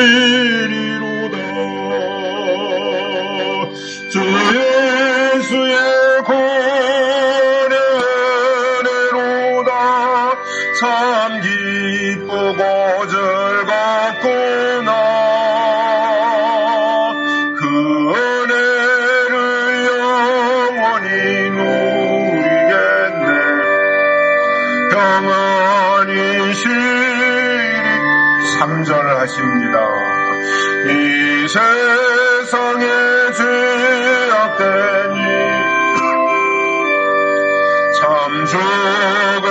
이리로다. 주 예수의 고뇌로다. 참 기쁘고 즐겁구나. 그 은혜를 영원히 누리겠네. 평안히 쉬리. 3절을 하십니다. 이 세상에 죄악되니 참 죽을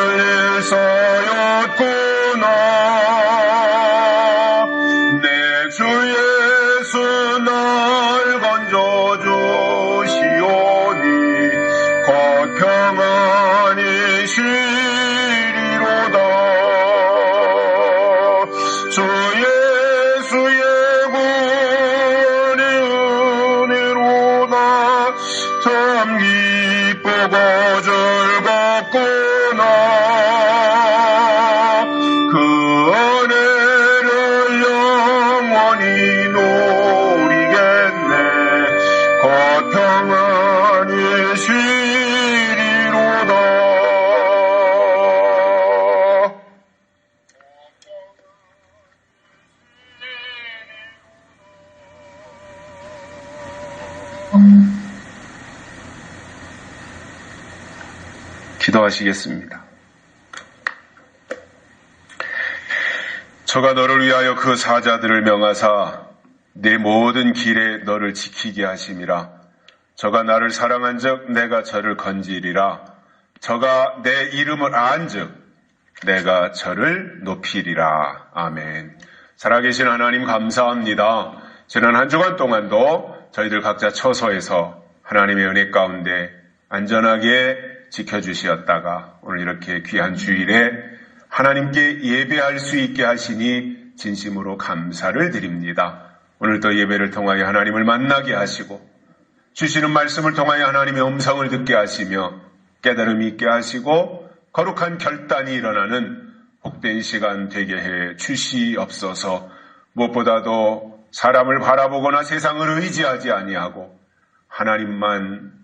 일서였구나. 내 주 예수 날 건져주시오니 곧 평안히 쉬리로다. 주 예수의 구원의 은혜로다. 참 기쁘고 즐겁구나. 그 은혜를 영원히 누리겠네. 곧 평안히 쉬리로다. 기도하시겠습니다. 저가 너를 위하여 그 사자들을 명하사 내 모든 길에 너를 지키게 하심이라. 저가 나를 사랑한즉 내가 저를 건지리라. 저가 내 이름을 안즉 내가 저를 높이리라. 아멘. 살아계신 하나님 감사합니다. 지난 한 주간 동안도 저희들 각자 처소에서 하나님의 은혜 가운데 안전하게 지켜주시었다가 오늘 이렇게 귀한 주일에 하나님께 예배할 수 있게 하시니 진심으로 감사를 드립니다. 오늘도 예배를 통하여 하나님을 만나게 하시고 주시는 말씀을 통하여 하나님의 음성을 듣게 하시며 깨달음이 있게 하시고 거룩한 결단이 일어나는 복된 시간 되게 해 주시옵소서. 무엇보다도 사람을 바라보거나 세상을 의지하지 아니하고 하나님만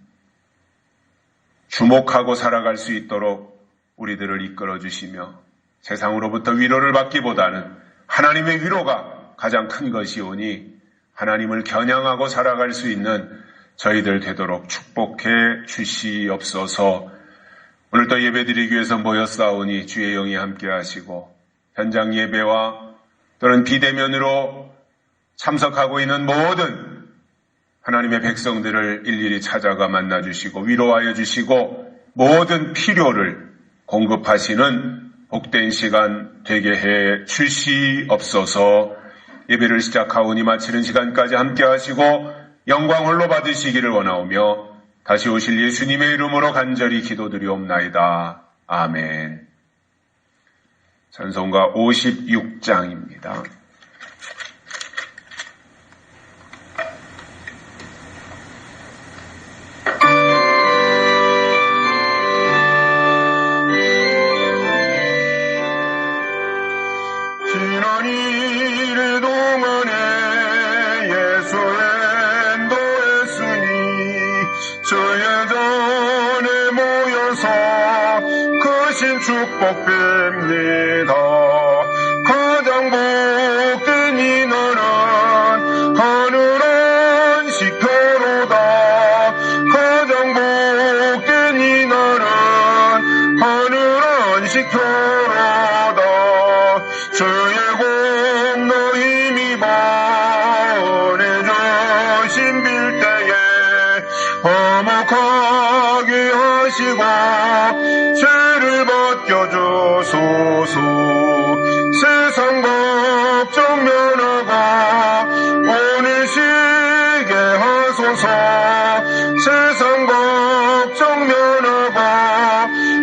주목하고 살아갈 수 있도록 우리들을 이끌어 주시며 세상으로부터 위로를 받기보다는 하나님의 위로가 가장 큰 것이오니 하나님을 겨냥하고 살아갈 수 있는 저희들 되도록 축복해 주시옵소서. 오늘도 예배드리기 위해서 모였사오니 주의 영이 함께 하시고 현장 예배와 또는 비대면으로 참석하고 있는 모든 하나님의 백성들을 일일이 찾아가 만나주시고 위로하여 주시고 모든 필요를 공급하시는 복된 시간 되게 해 주시옵소서. 예배를 시작하오니 마치는 시간까지 함께 하시고 영광 홀로 받으시기를 원하오며 다시 오실 예수님의 이름으로 간절히 기도드리옵나이다. 아멘. 찬송가 56장입니다. 축복됩니다. 가장 복된 이날은 하늘은 시표로다. 가장 복된 이날은 하늘은 시표로다. 주의 공로 힘입어 은혜 주신 빌때에 화목하게 하시고 죄를 벗겨주소서. 세상 걱정 면하고 오늘 쉬게 하소서. 세상 걱정 면하고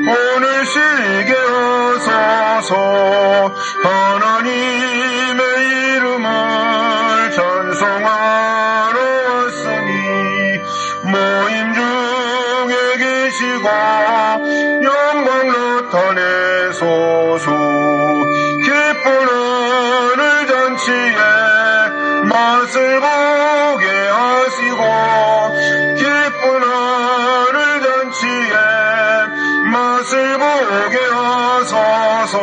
오늘 쉬게 하소서. 하나님의 이름을 찬송하러 왔으니 모임 중에 계시고 영광 나타내소서. 기쁜 하늘 잔치에 맛을 보게 하시고 기쁜 하늘 잔치에 맛을 보게 하소서.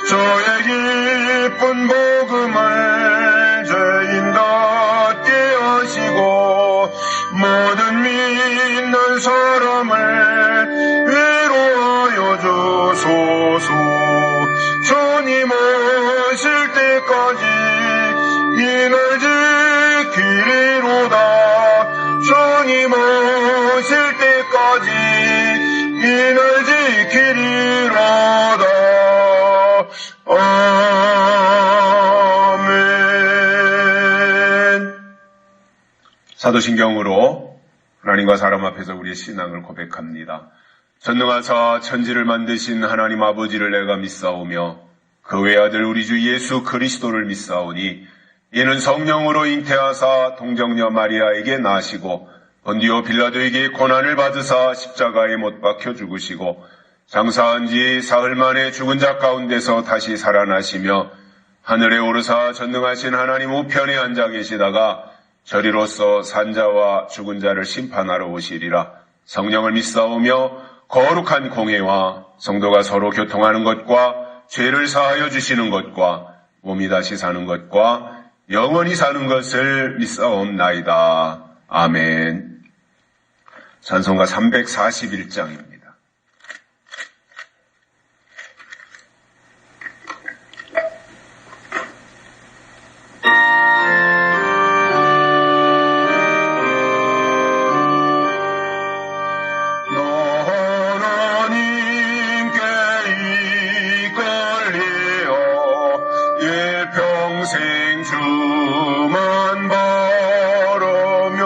저의 기쁜 복음을 죄인답게 하시고 모든 믿는 사람을 위로하여 주소서. 주님 오실 때까지 이날 지키리로다. 주님 오실 때까지 이날 지키리로다. 아멘. 사도신경으로 하나님과 사람 앞에서 우리의 신앙을 고백합니다. 전능하사 천지를 만드신 하나님 아버지를 내가 믿사오며 그 외아들 우리 주 예수 그리스도를 믿사오니 이는 성령으로 잉태하사 동정녀 마리아에게 나시고 본디오 빌라도에게 고난을 받으사 십자가에 못 박혀 죽으시고 장사한 지 사흘 만에 죽은 자 가운데서 다시 살아나시며 하늘에 오르사 전능하신 하나님 우편에 앉아 계시다가 저리로서 산자와 죽은 자를 심판하러 오시리라. 성령을 믿사오며 거룩한 공회와 성도가 서로 교통하는 것과 죄를 사하여 주시는 것과 몸이 다시 사는 것과 영원히 사는 것을 믿사옵나이다. 아멘. 찬송가 341장입니다. 평생 주만 바라며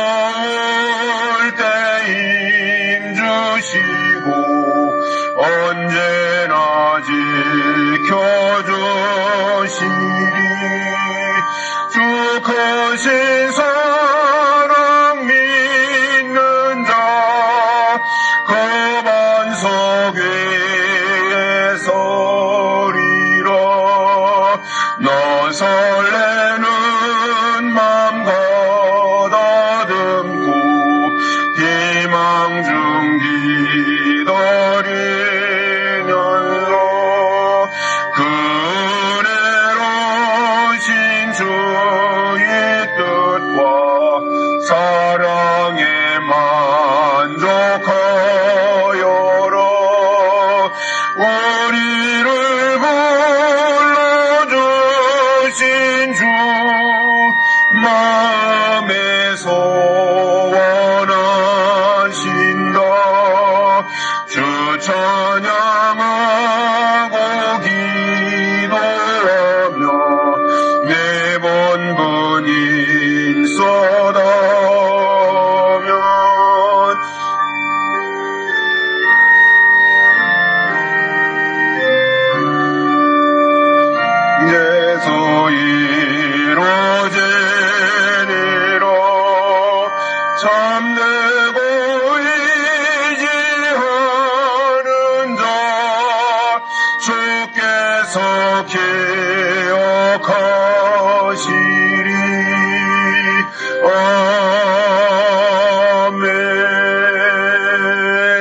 어려울 때 힘주시고 언제나 지켜주시리. 주 크신 사랑 믿는 자 그 반석 위에 서리라. 너 설레는 맘 가다듬고 희망 중 기다리면서 그네로신 주의 뜻과 사랑에 만족하여라. 우리를 불러주신 주 마음에서 원하신다. 주 찬양하고 기도하며 매번 분인 쏟아면 예수 이루지니라. 참되고 의지하는 자 주께서 기억하시리.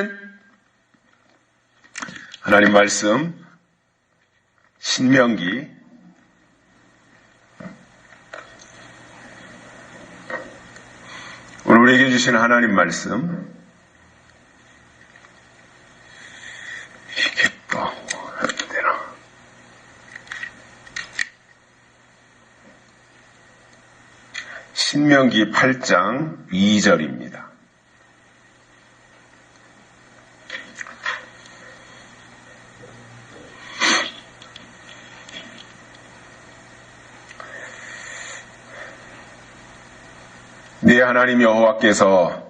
아멘. 하나님 말씀 신명기 '오늘 우리에게 주신 하나님 말씀 이게 또 안 되나? 신명기 8장 2절입니다. 네 하나님 여호와께서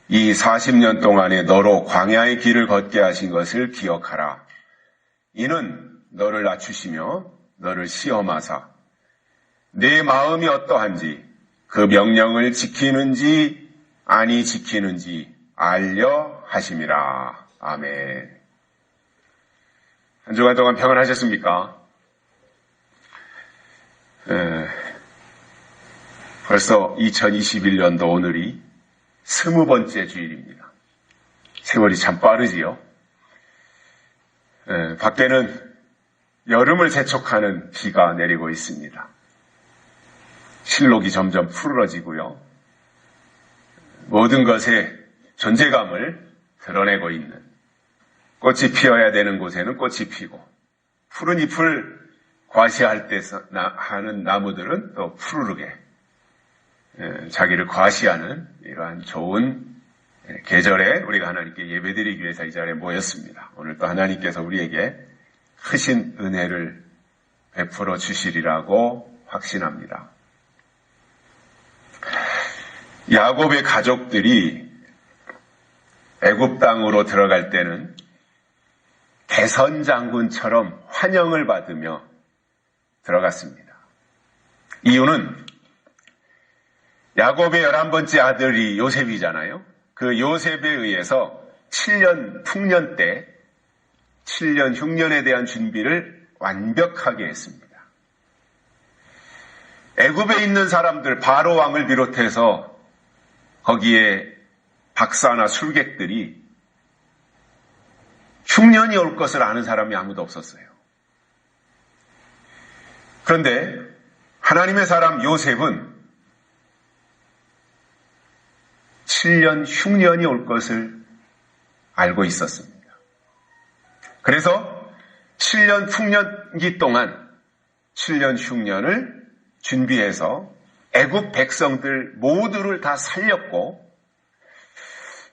이 40년 동안에 너로 광야의 길을 걷게 하신 것을 기억하라. 이는 너를 낮추시며 너를 시험하사 네 마음이 어떠한지 그 명령을 지키는지 아니 지키는지 알려 하심이라. 아멘. 한 주간 동안 평안하셨습니까? 벌써 2021년도 오늘이 20번째 주일입니다. 세월이 참 빠르지요. 밖에는 여름을 재촉하는 비가 내리고 있습니다. 실록이 점점 푸르러지고요. 모든 것에 존재감을 드러내고 있는, 꽃이 피어야 되는 곳에는 꽃이 피고 푸른 잎을 과시할 때 하는 나무들은 또 푸르르게 자기를 과시하는 이러한 좋은 계절에 우리가 하나님께 예배드리기 위해서 이 자리에 모였습니다. 오늘 또 하나님께서 우리에게 크신 은혜를 베풀어 주시리라고 확신합니다. 야곱의 가족들이 애굽 땅으로 들어갈 때는 대선장군처럼 환영을 받으며 들어갔습니다. 이유는 야곱의 11번째 아들이 요셉이잖아요. 그 요셉에 의해서 7년 풍년 때 7년 흉년에 대한 준비를 완벽하게 했습니다. 애굽에 있는 사람들, 바로 왕을 비롯해서 거기에 박사나 술객들이 흉년이 올 것을 아는 사람이 아무도 없었어요. 그런데 하나님의 사람 요셉은 7년 흉년이 올 것을 알고 있었습니다. 그래서 7년 풍년기 동안 7년 흉년을 준비해서 애굽 백성들 모두를 다 살렸고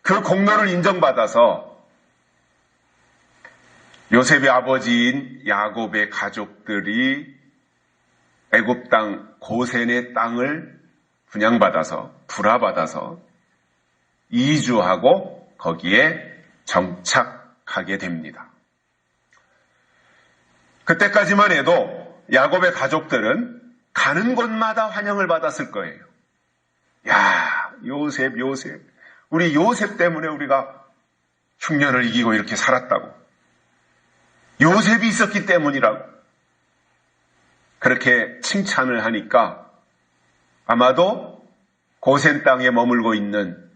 그 공로를 인정받아서 요셉의 아버지인 야곱의 가족들이 애굽 땅 고센의 땅을 분양받아서 불화받아서 이주하고 거기에 정착하게 됩니다. 그때까지만 해도 야곱의 가족들은 가는 곳마다 환영을 받았을 거예요. 야, 요셉. 우리 요셉 때문에 우리가 흉년을 이기고 이렇게 살았다고. 요셉이 있었기 때문이라고. 그렇게 칭찬을 하니까 아마도 고센 땅에 머물고 있는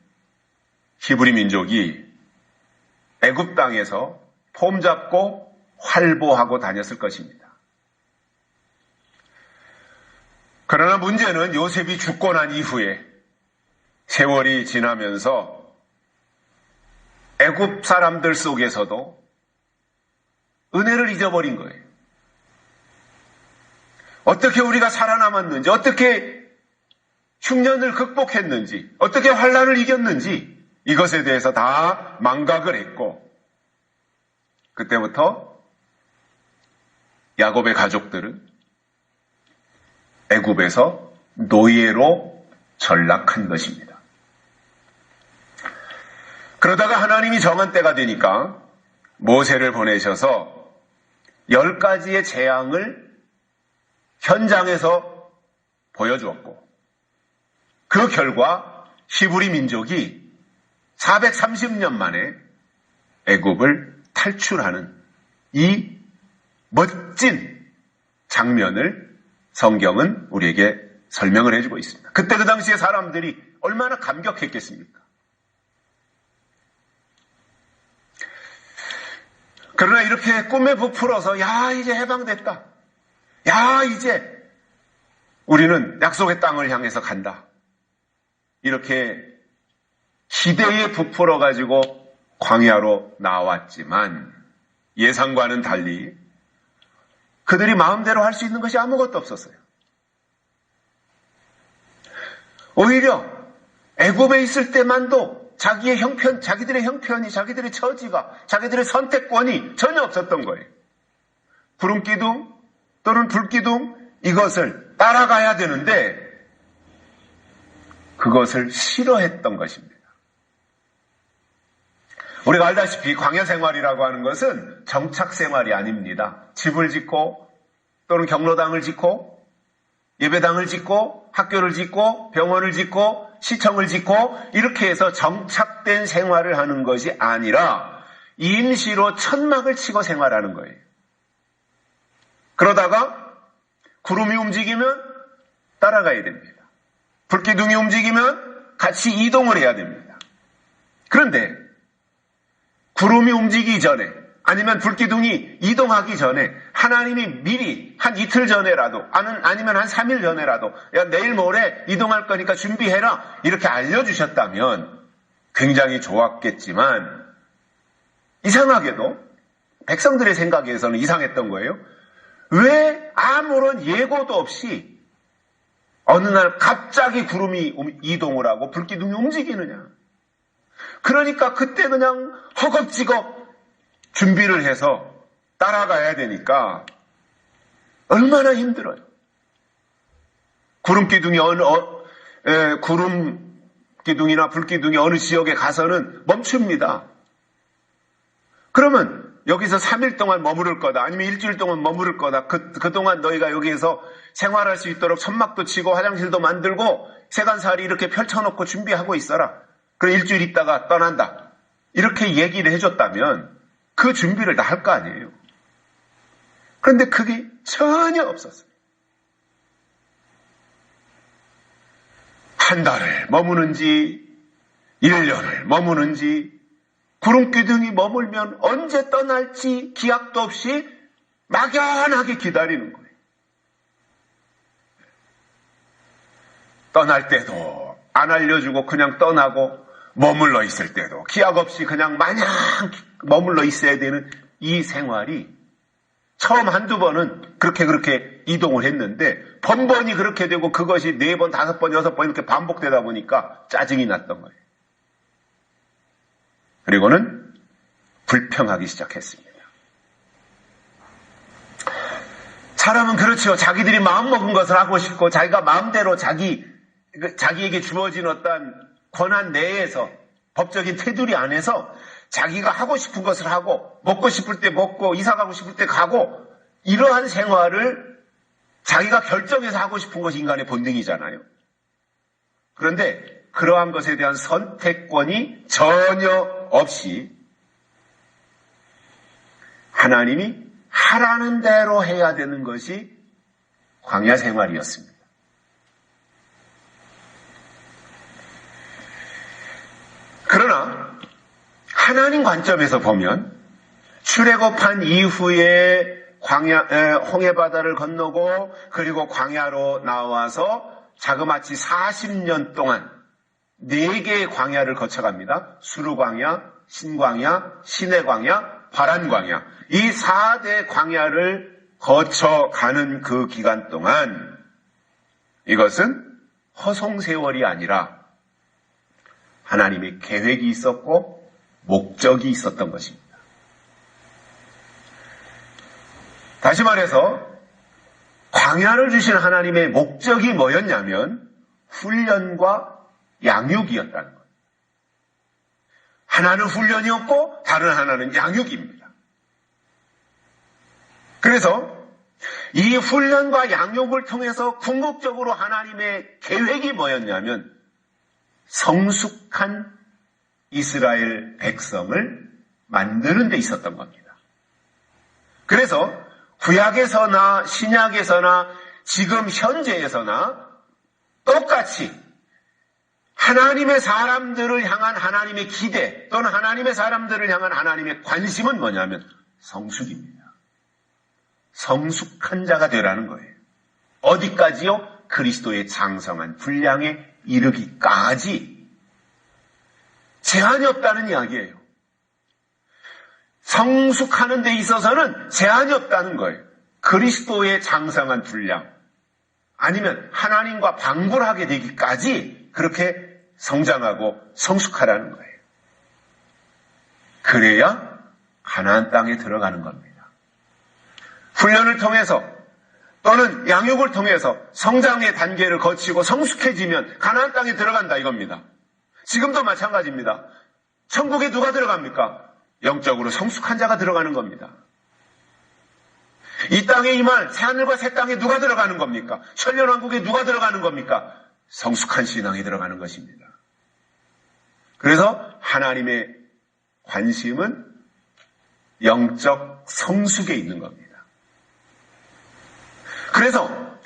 히브리 민족이 애굽 땅에서 폼 잡고 활보하고 다녔을 것입니다. 그러나 문제는 요셉이 죽고 난 이후에 세월이 지나면서 애굽 사람들 속에서도 은혜를 잊어버린 거예요. 어떻게 우리가 살아남았는지, 어떻게 흉년을 극복했는지, 어떻게 환난을 이겼는지 이것에 대해서 다 망각을 했고 그때부터 야곱의 가족들은 애굽에서 노예로 전락한 것입니다. 그러다가 하나님이 정한 때가 되니까 모세를 보내셔서 10가지의 재앙을 현장에서 보여주었고 그 결과 히브리 민족이 430년 만에 애굽을 탈출하는 이 멋진 장면을 성경은 우리에게 설명을 해주고 있습니다. 그때 그 당시에 사람들이 얼마나 감격했겠습니까? 그러나 이렇게 꿈에 부풀어서 야 이제 해방됐다. 야 이제 우리는 약속의 땅을 향해서 간다. 이렇게 기대에 부풀어 가지고 광야로 나왔지만 예상과는 달리 그들이 마음대로 할 수 있는 것이 아무것도 없었어요. 오히려 애굽에 있을 때만도 자기들의 형편이, 자기들의 처지가, 자기들의 선택권이 전혀 없었던 거예요. 구름기둥 또는 불기둥 이것을 따라가야 되는데 그것을 싫어했던 것입니다. 우리가 알다시피 광야 생활이라고 하는 것은 정착 생활이 아닙니다. 집을 짓고 또는 경로당을 짓고 예배당을 짓고 학교를 짓고 병원을 짓고 시청을 짓고 이렇게 해서 정착된 생활을 하는 것이 아니라 임시로 천막을 치고 생활하는 거예요. 그러다가 구름이 움직이면 따라가야 됩니다. 불기둥이 움직이면 같이 이동을 해야 됩니다. 그런데 구름이 움직이기 전에 아니면 불기둥이 이동하기 전에 하나님이 미리 한 이틀 전에라도 아니면 한 3일 전에라도 야 내일 모레 이동할 거니까 준비해라 이렇게 알려주셨다면 굉장히 좋았겠지만 이상하게도 백성들의 생각에서는 이상했던 거예요. 왜 아무런 예고도 없이 어느 날 갑자기 구름이 이동을 하고 불기둥이 움직이느냐. 그러니까 그때 그냥 허겁지겁 준비를 해서 따라가야 되니까 얼마나 힘들어요. 구름기둥이나 불기둥이 어느 지역에 가서는 멈춥니다. 그러면 여기서 3일 동안 머무를 거다. 아니면 일주일 동안 머무를 거다. 그동안 너희가 여기에서 생활할 수 있도록 천막도 치고 화장실도 만들고 세간살이 이렇게 펼쳐놓고 준비하고 있어라. 그럼 일주일 있다가 떠난다. 이렇게 얘기를 해줬다면 그 준비를 다 할 거 아니에요. 그런데 그게 전혀 없었어요. 한 달을 머무는지 1년을 머무는지 구름기둥이 머물면 언제 떠날지 기약도 없이 막연하게 기다리는 거예요. 떠날 때도 안 알려주고 그냥 떠나고 머물러 있을 때도 기약 없이 그냥 마냥 머물러 있어야 되는 이 생활이 처음 한두 번은 그렇게 이동을 했는데 번번이 그렇게 되고 그것이 4번, 5번, 6번 이렇게 반복되다 보니까 짜증이 났던 거예요. 그리고는 불평하기 시작했습니다. 사람은 그렇죠. 자기들이 마음먹은 것을 하고 싶고 자기가 마음대로 자기에게 주어진 어떤 권한 내에서 법적인 테두리 안에서 자기가 하고 싶은 것을 하고 먹고 싶을 때 먹고 이사 가고 싶을 때 가고 이러한 생활을 자기가 결정해서 하고 싶은 것이 인간의 본능이잖아요. 그런데 그러한 것에 대한 선택권이 전혀 없이 하나님이 하라는 대로 해야 되는 것이 광야 생활이었습니다. 그러나 하나님 관점에서 보면 출애굽한 이후에 홍해바다를 건너고 그리고 광야로 나와서 자그마치 40년 동안 4개의 광야를 거쳐갑니다. 수르광야, 신광야, 시내광야, 바란광야. 이 4대 광야를 거쳐가는 그 기간 동안 이것은 허송세월이 아니라 하나님의 계획이 있었고 목적이 있었던 것입니다. 다시 말해서 광야를 주신 하나님의 목적이 뭐였냐면 훈련과 양육이었다는 거예요. 하나는 훈련이었고 다른 하나는 양육입니다. 그래서 이 훈련과 양육을 통해서 궁극적으로 하나님의 계획이 뭐였냐면 성숙한 이스라엘 백성을 만드는 데 있었던 겁니다. 그래서 구약에서나 신약에서나 지금 현재에서나 똑같이 하나님의 사람들을 향한 하나님의 기대 또는 하나님의 사람들을 향한 하나님의 관심은 뭐냐면 성숙입니다. 성숙한 자가 되라는 거예요. 어디까지요? 그리스도의 장성한 분량에 이르기까지 제한이 없다는 이야기예요. 성숙하는 데 있어서는 제한이 없다는 거예요. 그리스도의 장성한 분량 아니면 하나님과 방불하게 되기까지 그렇게 성장하고 성숙하라는 거예요. 그래야 가나안 땅에 들어가는 겁니다. 훈련을 통해서 또는 양육을 통해서 성장의 단계를 거치고 성숙해지면 가나안 땅에 들어간다 이겁니다. 지금도 마찬가지입니다. 천국에 누가 들어갑니까? 영적으로 성숙한 자가 들어가는 겁니다. 이 땅에 임할 새하늘과 새 땅에 누가 들어가는 겁니까? 천년왕국에 누가 들어가는 겁니까? 성숙한 신앙이 들어가는 것입니다. 그래서 하나님의 관심은 영적 성숙에 있는 겁니다. 그래서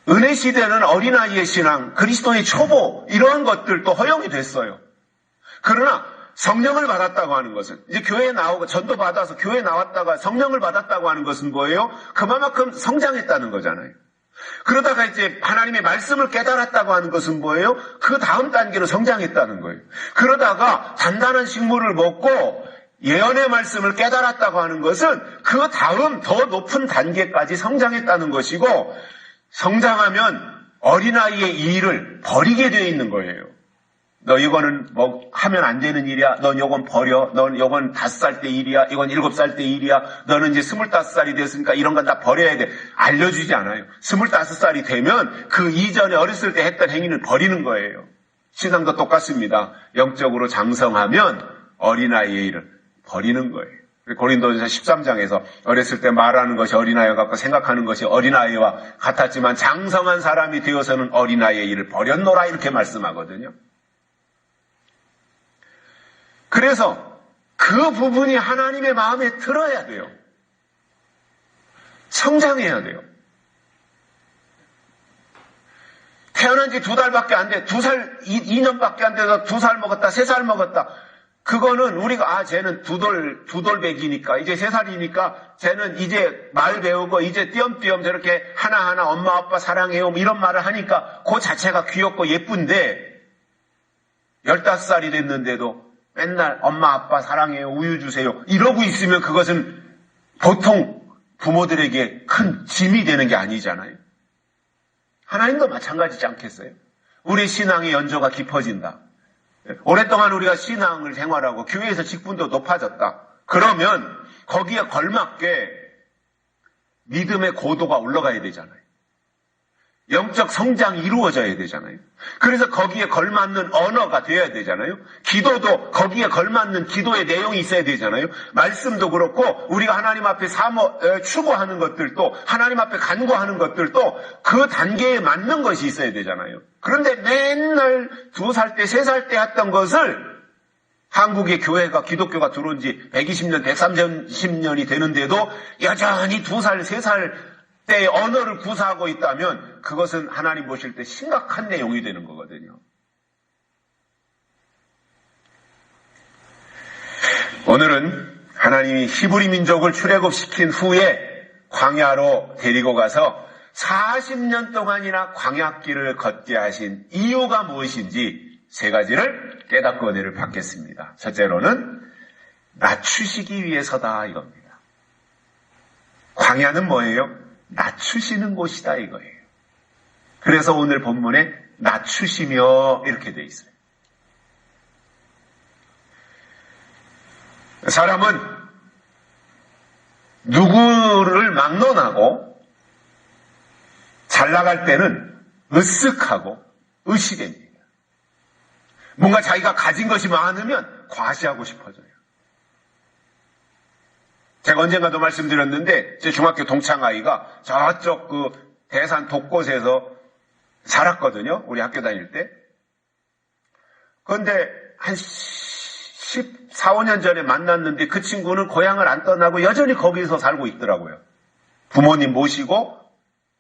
은혜 시대는 어린아이의 신앙, 그리스도의 초보 이런 것들도 허용이 됐어요. 그러나 성령을 받았다고 하는 것은 이제 교회에 나오고 전도 받아서 교회에 나왔다가 성령을 받았다고 하는 것은 뭐예요? 그만큼 성장했다는 거잖아요. 그러다가 이제 하나님의 말씀을 깨달았다고 하는 것은 뭐예요? 그 다음 단계로 성장했다는 거예요. 그러다가 단단한 식물을 먹고 예언의 말씀을 깨달았다고 하는 것은 그 다음 더 높은 단계까지 성장했다는 것이고, 성장하면 어린아이의 이 일을 버리게 되어 있는 거예요. 너 이거는 뭐 하면 안 되는 일이야. 넌 이건 버려. 넌 이건 5살 때 일이야. 이건 7살 때 일이야. 너는 이제 25살이 됐으니까 이런 건 다 버려야 돼. 알려주지 않아요. 25살이 되면 그 이전에 어렸을 때 했던 행위는 버리는 거예요. 신앙도 똑같습니다. 영적으로 장성하면 어린아이의 일을 버리는 거예요. 고린도전서 13장에서 어렸을 때 말하는 것이 어린아이와 같고 생각하는 것이 어린아이와 같았지만 장성한 사람이 되어서는 어린아이의 일을 버렸노라 이렇게 말씀하거든요. 그래서 그 부분이 하나님의 마음에 들어야 돼요. 성장해야 돼요. 태어난 지 2달밖에 안 돼. 2살, 2년밖에 안 돼서 2살 먹었다, 3살 먹었다. 그거는 우리가 쟤는 두돌백이니까 이제 3살이니까 쟤는 이제 말 배우고 이제 띄엄띄엄 저렇게 하나하나 엄마 아빠 사랑해요 이런 말을 하니까 그 자체가 귀엽고 예쁜데 15살이 됐는데도 맨날 엄마 아빠 사랑해요 우유 주세요 이러고 있으면 그것은 보통 부모들에게 큰 짐이 되는 게 아니잖아요. 하나님도 마찬가지지 않겠어요? 우리 신앙의 연조가 깊어진다. 오랫동안 우리가 신앙을 생활하고 교회에서 직분도 높아졌다. 그러면 거기에 걸맞게 믿음의 고도가 올라가야 되잖아요. 영적 성장이 이루어져야 되잖아요. 그래서 거기에 걸맞는 언어가 되어야 되잖아요. 기도도 거기에 걸맞는 기도의 내용이 있어야 되잖아요. 말씀도 그렇고 우리가 하나님 앞에 추구하는 것들도 하나님 앞에 간구하는 것들도 그 단계에 맞는 것이 있어야 되잖아요. 그런데 맨날 2살 때 3살 때 했던 것을 한국의 교회가 기독교가 들어온 지 120년 130년이 되는데도 여전히 2살 3살 때의 언어를 구사하고 있다면 그것은 하나님 보실 때 심각한 내용이 되는 거거든요. 오늘은 하나님이 히브리 민족을 출애굽시킨 후에 광야로 데리고 가서 40년 동안이나 광야길을 걷게 하신 이유가 무엇인지 3가지를 깨닫고 은혜를 받겠습니다. 첫째로는 낮추시기 위해서다 이겁니다. 광야는 뭐예요? 낮추시는 곳이다 이거예요. 그래서 오늘 본문에 낮추시며 이렇게 돼 있어요. 사람은 누구를 막론하고 잘 나갈 때는 으쓱하고 의시됩니다. 뭔가 자기가 가진 것이 많으면 과시하고 싶어져요. 제가 언젠가도 말씀드렸는데 제 중학교 동창 아이가 저쪽 그 대산 독곳에서 살았거든요. 우리 학교 다닐 때. 그런데 한 14, 15년 전에 만났는데 그 친구는 고향을 안 떠나고 여전히 거기서 살고 있더라고요. 부모님 모시고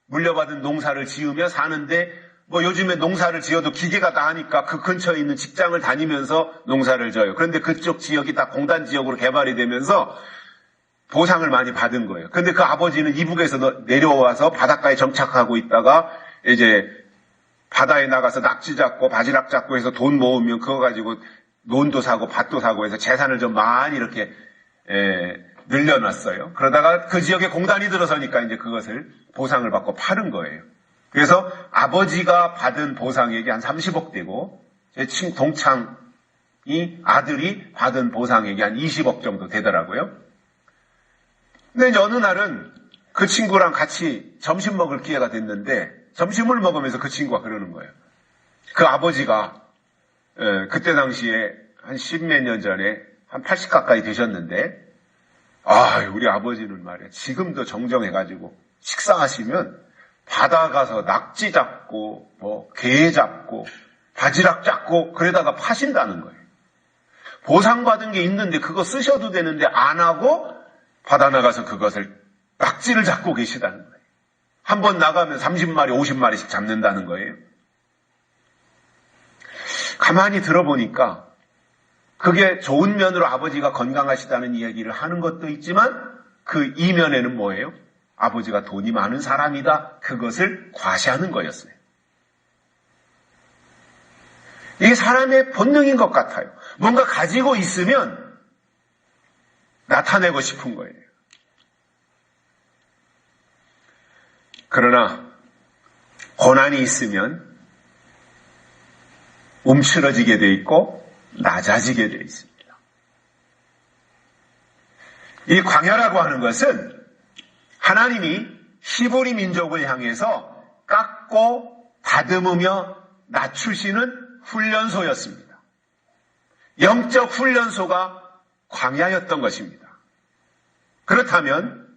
물려받은 농사를 지으며 사는데 뭐 요즘에 농사를 지어도 기계가 다 하니까 그 근처에 있는 직장을 다니면서 농사를 져요. 그런데 그쪽 지역이 다 공단 지역으로 개발이 되면서 보상을 많이 받은 거예요. 그런데 그 아버지는 이북에서 내려와서 바닷가에 정착하고 있다가 이제 바다에 나가서 낙지 잡고 바지락 잡고 해서 돈 모으면 그거 가지고 논도 사고 밭도 사고 해서 재산을 좀 많이 이렇게 늘려놨어요. 그러다가 그 지역에 공단이 들어서니까 이제 그것을 보상을 받고 파는 거예요. 그래서 아버지가 받은 보상액이 한 30억 되고 제 동창이 아들이 받은 보상액이 한 20억 정도 되더라고요. 근데 이제 어느 날은 그 친구랑 같이 점심 먹을 기회가 됐는데 점심을 먹으면서 그 친구가 그러는 거예요. 그 아버지가 그때 당시에 한 10몇 년 전에 한 80 가까이 되셨는데 우리 아버지는 말이야 지금도 정정해가지고 식사하시면 바다 가서 낙지 잡고 뭐 게 잡고 바지락 잡고 그러다가 파신다는 거예요. 보상받은 게 있는데 그거 쓰셔도 되는데 안 하고 바다 나가서 그것을 낙지를 잡고 계시다는 거예요. 한 번 나가면 30마리, 50마리씩 잡는다는 거예요. 가만히 들어보니까 그게 좋은 면으로 아버지가 건강하시다는 이야기를 하는 것도 있지만 그 이면에는 뭐예요? 아버지가 돈이 많은 사람이다. 그것을 과시하는 거였어요. 이게 사람의 본능인 것 같아요. 뭔가 가지고 있으면 나타내고 싶은 거예요. 그러나 고난이 있으면 움츠러지게 돼 있고 낮아지게 돼 있습니다. 이 광야라고 하는 것은 하나님이 히브리 민족을 향해서 깎고 다듬으며 낮추시는 훈련소였습니다. 영적 훈련소가 광야였던 것입니다. 그렇다면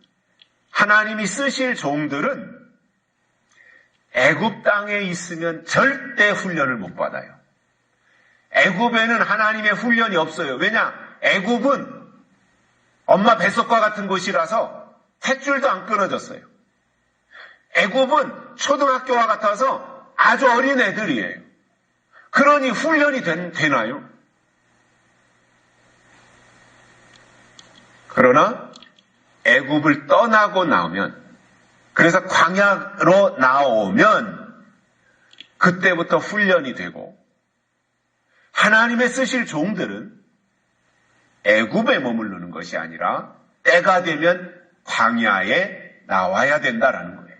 하나님이 쓰실 종들은 애굽 땅에 있으면 절대 훈련을 못 받아요. 애굽에는 하나님의 훈련이 없어요. 왜냐? 애굽은 엄마 뱃속과 같은 곳이라서 탯줄도 안 끊어졌어요. 애굽은 초등학교와 같아서 아주 어린 애들이에요. 그러니 훈련이 되나요? 그러나 애굽을 떠나고 나오면, 그래서 광야로 나오면 그때부터 훈련이 되고, 하나님의 쓰실 종들은 애굽에 머무르는 것이 아니라 때가 되면 광야에 나와야 된다라는 거예요.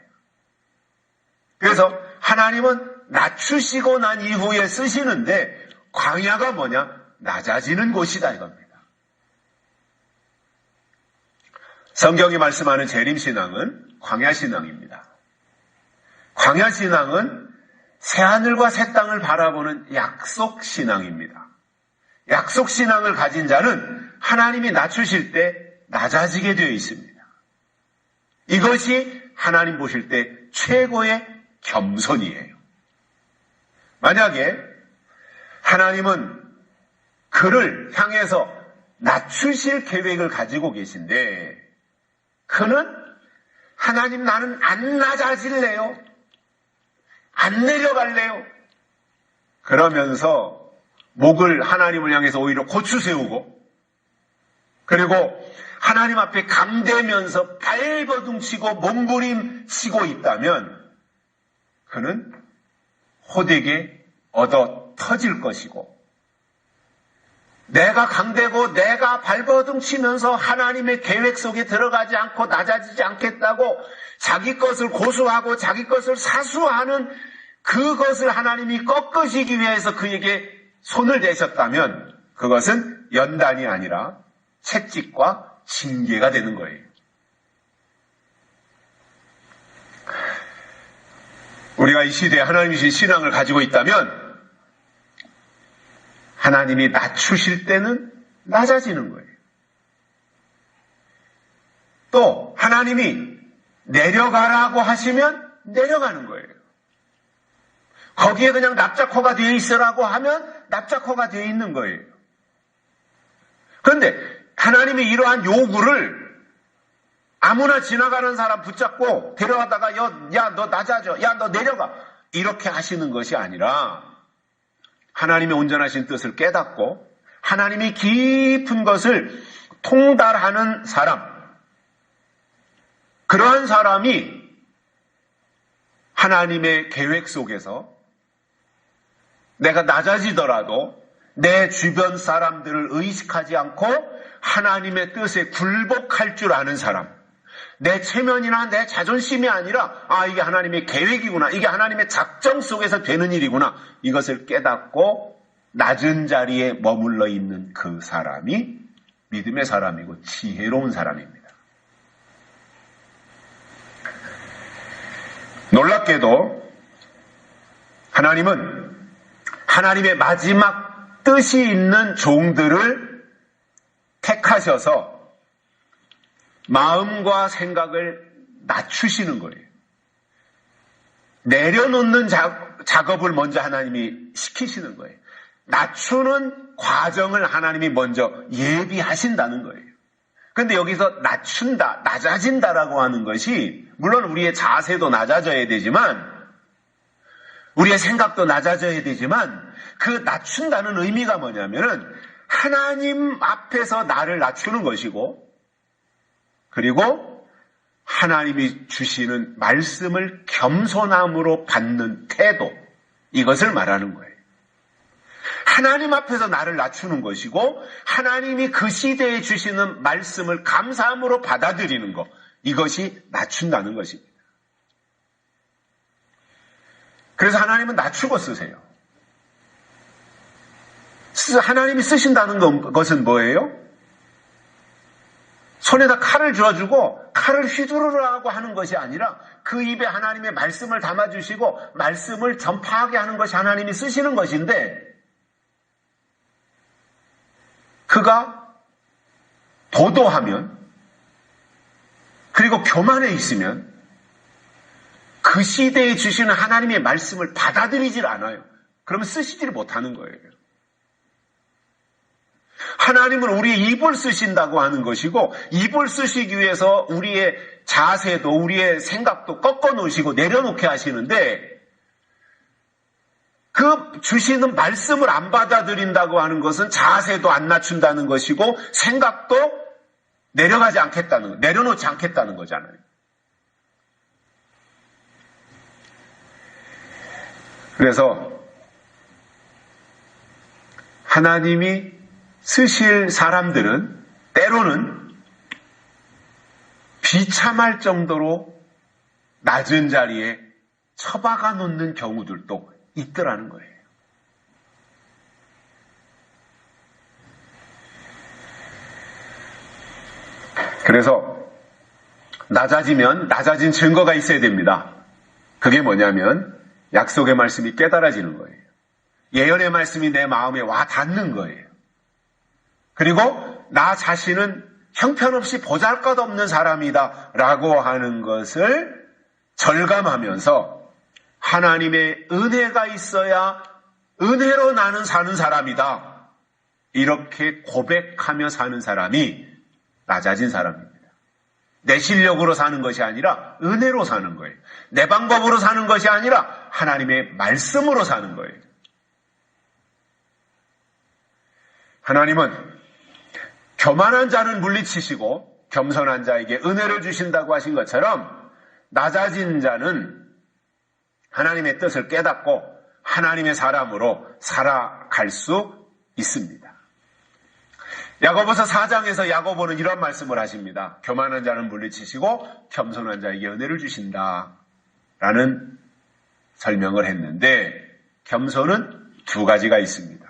그래서 하나님은 낮추시고 난 이후에 쓰시는데 광야가 뭐냐? 낮아지는 곳이다 이겁니다. 성경이 말씀하는 재림신앙은 광야신앙입니다. 광야신앙은 새하늘과 새 땅을 바라보는 약속신앙입니다. 약속신앙을 가진 자는 하나님이 낮추실 때 낮아지게 되어 있습니다. 이것이 하나님 보실 때 최고의 겸손이에요. 만약에 하나님은 그를 향해서 낮추실 계획을 가지고 계신데 그는 하나님 나는 안 낮아질래요. 안 내려갈래요. 그러면서 목을 하나님을 향해서 오히려 고추 세우고 그리고 하나님 앞에 감대면서 발버둥치고 몸부림치고 있다면 그는 호되게 얻어 터질 것이고 내가 강대고 내가 발버둥치면서 하나님의 계획 속에 들어가지 않고 낮아지지 않겠다고 자기 것을 고수하고 자기 것을 사수하는 그것을 하나님이 꺾으시기 위해서 그에게 손을 대셨다면 그것은 연단이 아니라 채찍과 징계가 되는 거예요. 우리가 이 시대에 하나님이신 신앙을 가지고 있다면 하나님이 낮추실 때는 낮아지는 거예요. 또 하나님이 내려가라고 하시면 내려가는 거예요. 거기에 그냥 납작호가 되어 있으라고 하면 납작호가 되어 있는 거예요. 그런데 하나님이 이러한 요구를 아무나 지나가는 사람 붙잡고 데려가다가 야 너 낮아져, 야 너 내려가 이렇게 하시는 것이 아니라 하나님의 온전하신 뜻을 깨닫고 하나님이 깊은 것을 통달하는 사람, 그러한 사람이 하나님의 계획 속에서 내가 낮아지더라도 내 주변 사람들을 의식하지 않고 하나님의 뜻에 굴복할 줄 아는 사람, 내 체면이나 내 자존심이 아니라 이게 하나님의 계획이구나, 이게 하나님의 작정 속에서 되는 일이구나, 이것을 깨닫고 낮은 자리에 머물러 있는 그 사람이 믿음의 사람이고 지혜로운 사람입니다. 놀랍게도 하나님은 하나님의 마지막 뜻이 있는 종들을 택하셔서 마음과 생각을 낮추시는 거예요. 내려놓는 작업을 먼저 하나님이 시키시는 거예요. 낮추는 과정을 하나님이 먼저 예비하신다는 거예요. 그런데 여기서 낮춘다, 낮아진다라고 하는 것이 물론 우리의 자세도 낮아져야 되지만 우리의 생각도 낮아져야 되지만 그 낮춘다는 의미가 뭐냐면은 하나님 앞에서 나를 낮추는 것이고 그리고 하나님이 주시는 말씀을 겸손함으로 받는 태도 이것을 말하는 거예요. 하나님 앞에서 나를 낮추는 것이고 하나님이 그 시대에 주시는 말씀을 감사함으로 받아들이는 것 이것이 낮춘다는 것입니다. 그래서 하나님은 낮추고 쓰세요. 하나님이 쓰신다는 것은 뭐예요? 손에다 칼을 쥐어주고 칼을 휘두르라고 하는 것이 아니라 그 입에 하나님의 말씀을 담아주시고 말씀을 전파하게 하는 것이 하나님이 쓰시는 것인데 그가 도도하면 그리고 교만해 있으면 그 시대에 주시는 하나님의 말씀을 받아들이질 않아요. 그러면 쓰시지를 못하는 거예요. 하나님은 우리의 입을 쓰신다고 하는 것이고 입을 쓰시기 위해서 우리의 자세도 우리의 생각도 꺾어 놓으시고 내려놓게 하시는데 그 주시는 말씀을 안 받아들인다고 하는 것은 자세도 안 낮춘다는 것이고 생각도 내려가지 않겠다는 내려놓지 않겠다는 거잖아요. 그래서 하나님이 쓰실 사람들은 때로는 비참할 정도로 낮은 자리에 처박아 놓는 경우들도 있더라는 거예요. 그래서 낮아지면 낮아진 증거가 있어야 됩니다. 그게 뭐냐면 약속의 말씀이 깨달아지는 거예요. 예언의 말씀이 내 마음에 와 닿는 거예요. 그리고 나 자신은 형편없이 보잘것없는 사람이다 라고 하는 것을 절감하면서 하나님의 은혜가 있어야 은혜로 나는 사는 사람이다. 이렇게 고백하며 사는 사람이 낮아진 사람입니다. 내 실력으로 사는 것이 아니라 은혜로 사는 거예요. 내 방법으로 사는 것이 아니라 하나님의 말씀으로 사는 거예요. 하나님은 교만한 자는 물리치시고 겸손한 자에게 은혜를 주신다고 하신 것처럼 낮아진 자는 하나님의 뜻을 깨닫고 하나님의 사람으로 살아갈 수 있습니다. 야고보서 4장에서 야고보는 이런 말씀을 하십니다. 교만한 자는 물리치시고 겸손한 자에게 은혜를 주신다 라는 설명을 했는데 겸손은 두 가지가 있습니다.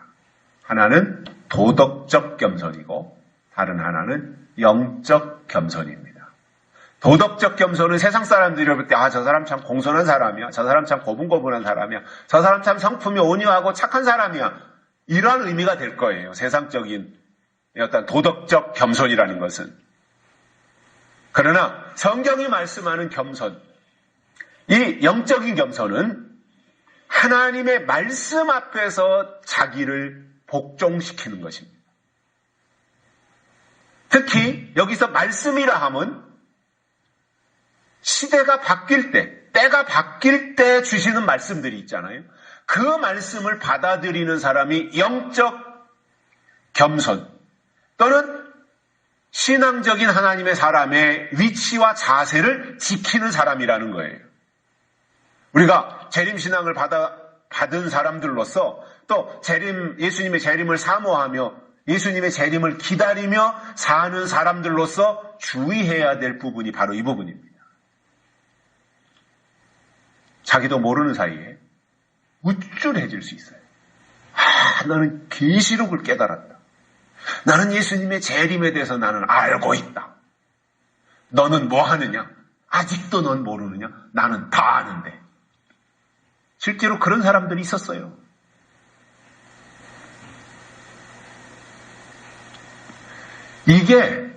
하나는 도덕적 겸손이고 다른 하나는 영적 겸손입니다. 도덕적 겸손은 세상 사람들이 볼 때 저 사람 참 공손한 사람이야. 저 사람 참 고분고분한 사람이야. 저 사람 참 성품이 온유하고 착한 사람이야. 이런 의미가 될 거예요. 세상적인 어떤 도덕적 겸손이라는 것은. 그러나 성경이 말씀하는 겸손, 이 영적인 겸손은 하나님의 말씀 앞에서 자기를 복종시키는 것입니다. 특히 여기서 말씀이라 함은 시대가 바뀔 때, 때가 바뀔 때 주시는 말씀들이 있잖아요. 그 말씀을 받아들이는 사람이 영적 겸손 또는 신앙적인 하나님의 사람의 위치와 자세를 지키는 사람이라는 거예요. 우리가 재림신앙을 받은 사람들로서 또 예수님의 재림을 사모하며 예수님의 재림을 기다리며 사는 사람들로서 주의해야 될 부분이 바로 이 부분입니다. 자기도 모르는 사이에 우쭐해질 수 있어요. 나는 계시록을 깨달았다. 나는 예수님의 재림에 대해서 나는 알고 있다. 너는 뭐 하느냐? 아직도 넌 모르느냐? 나는 다 아는데. 실제로 그런 사람들이 있었어요. 이게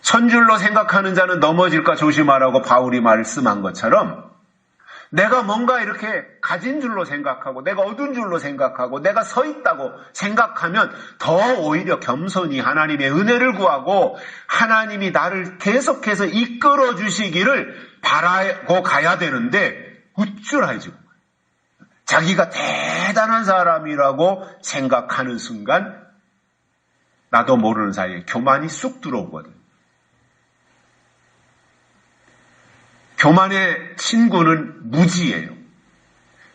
천줄로 생각하는 자는 넘어질까 조심하라고 바울이 말씀한 것처럼 내가 뭔가 이렇게 가진 줄로 생각하고 내가 얻은 줄로 생각하고 내가 서 있다고 생각하면 더 오히려 겸손히 하나님의 은혜를 구하고 하나님이 나를 계속해서 이끌어 주시기를 바라고 가야 되는데 우쭐해지고 자기가 대단한 사람이라고 생각하는 순간 나도 모르는 사이에 교만이 쑥 들어오거든. 교만의 친구는 무지예요.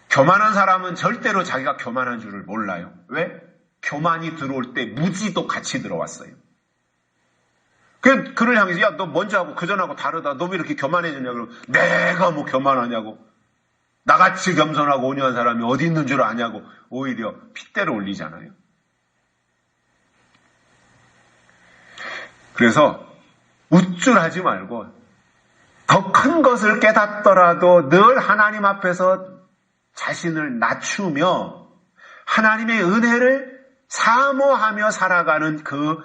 교만한 사람은 절대로 자기가 교만한 줄을 몰라요. 왜? 교만이 들어올 때 무지도 같이 들어왔어요. 그를 향해서 야, 너 먼저 하고 그전하고 다르다. 너 왜 이렇게 교만해졌냐? 그러면 내가 뭐 교만하냐고. 나같이 겸손하고 온유한 사람이 어디 있는 줄 아냐고. 오히려 핏대를 올리잖아요. 그래서 우쭐하지 말고 더 큰 것을 깨닫더라도 늘 하나님 앞에서 자신을 낮추며 하나님의 은혜를 사모하며 살아가는 그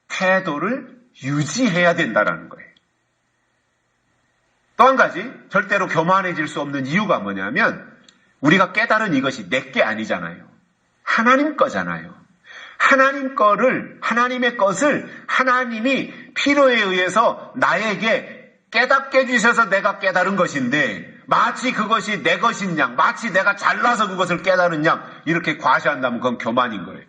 태도를 유지해야 된다는 거예요. 또 한 가지 절대로 교만해질 수 없는 이유가 뭐냐면 우리가 깨달은 이것이 내게 아니잖아요. 하나님 거잖아요. 하나님의 것을 하나님이 필요에 의해서 나에게 깨닫게 해주셔서 내가 깨달은 것인데 마치 그것이 내 것인 양, 마치 내가 잘나서 그것을 깨달은 양 이렇게 과시한다면 그건 교만인 거예요.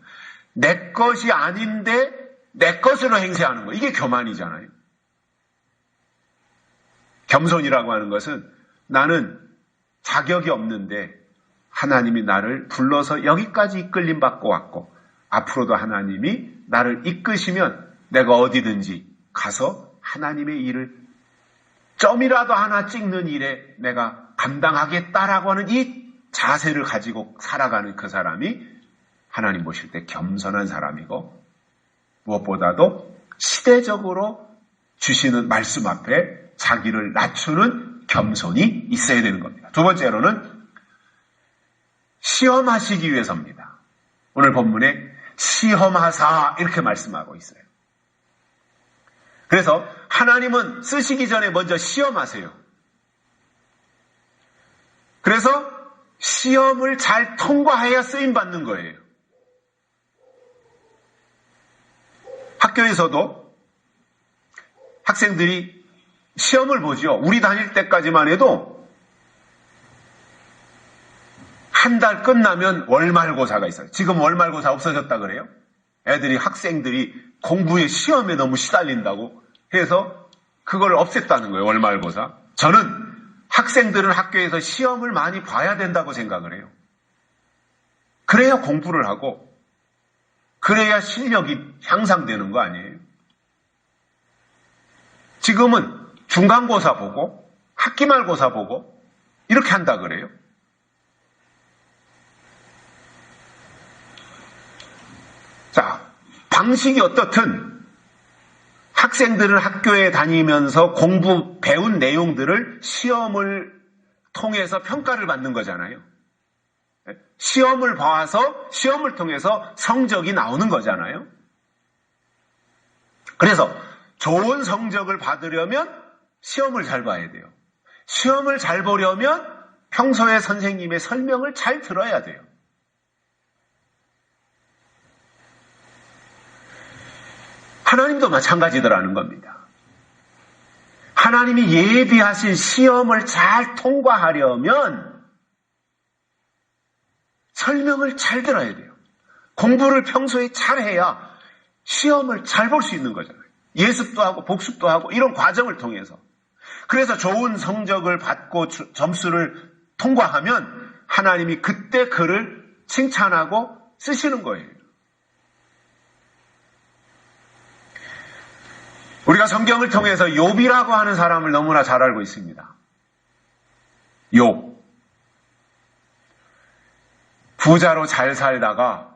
내 것이 아닌데 내 것으로 행세하는 거 이게 교만이잖아요. 겸손이라고 하는 것은 나는 자격이 없는데 하나님이 나를 불러서 여기까지 이끌림 받고 왔고 앞으로도 하나님이 나를 이끄시면 내가 어디든지 가서 하나님의 일을 점이라도 하나 찍는 일에 내가 감당하겠다라고 하는 이 자세를 가지고 살아가는 그 사람이 하나님 보실 때 겸손한 사람이고 무엇보다도 시대적으로 주시는 말씀 앞에 자기를 낮추는 겸손이 있어야 되는 겁니다. 두 번째로는 시험하시기 위해서입니다. 오늘 본문에 시험하사 이렇게 말씀하고 있어요. 그래서 하나님은 쓰시기 전에 먼저 시험하세요. 그래서 시험을 잘 통과해야 쓰임받는 거예요. 학교에서도 학생들이 시험을 보죠. 우리 다닐 때까지만 해도 한 달 끝나면 월말고사가 있어요. 지금 월말고사 없어졌다 그래요. 학생들이 공부에 시험에 너무 시달린다고 해서 그걸 없앴다는 거예요. 월말고사. 저는 학생들은 학교에서 시험을 많이 봐야 된다고 생각을 해요. 그래야 공부를 하고 그래야 실력이 향상되는 거 아니에요. 지금은 중간고사 보고 학기말고사 보고 이렇게 한다 그래요. 자, 방식이 어떻든 학생들은 학교에 다니면서 배운 내용들을 시험을 통해서 평가를 받는 거잖아요. 시험을 봐서 시험을 통해서 성적이 나오는 거잖아요. 그래서 좋은 성적을 받으려면 시험을 잘 봐야 돼요. 시험을 잘 보려면 평소에 선생님의 설명을 잘 들어야 돼요. 하나님도 마찬가지더라는 겁니다. 하나님이 예비하신 시험을 잘 통과하려면 설명을 잘 들어야 돼요. 공부를 평소에 잘해야 시험을 잘 볼 수 있는 거잖아요. 예습도 하고 복습도 하고 이런 과정을 통해서. 그래서 좋은 성적을 받고 점수를 통과하면 하나님이 그때 그를 칭찬하고 쓰시는 거예요. 우리가 성경을 통해서 욥이라고 하는 사람을 너무나 잘 알고 있습니다. 욥. 부자로 잘 살다가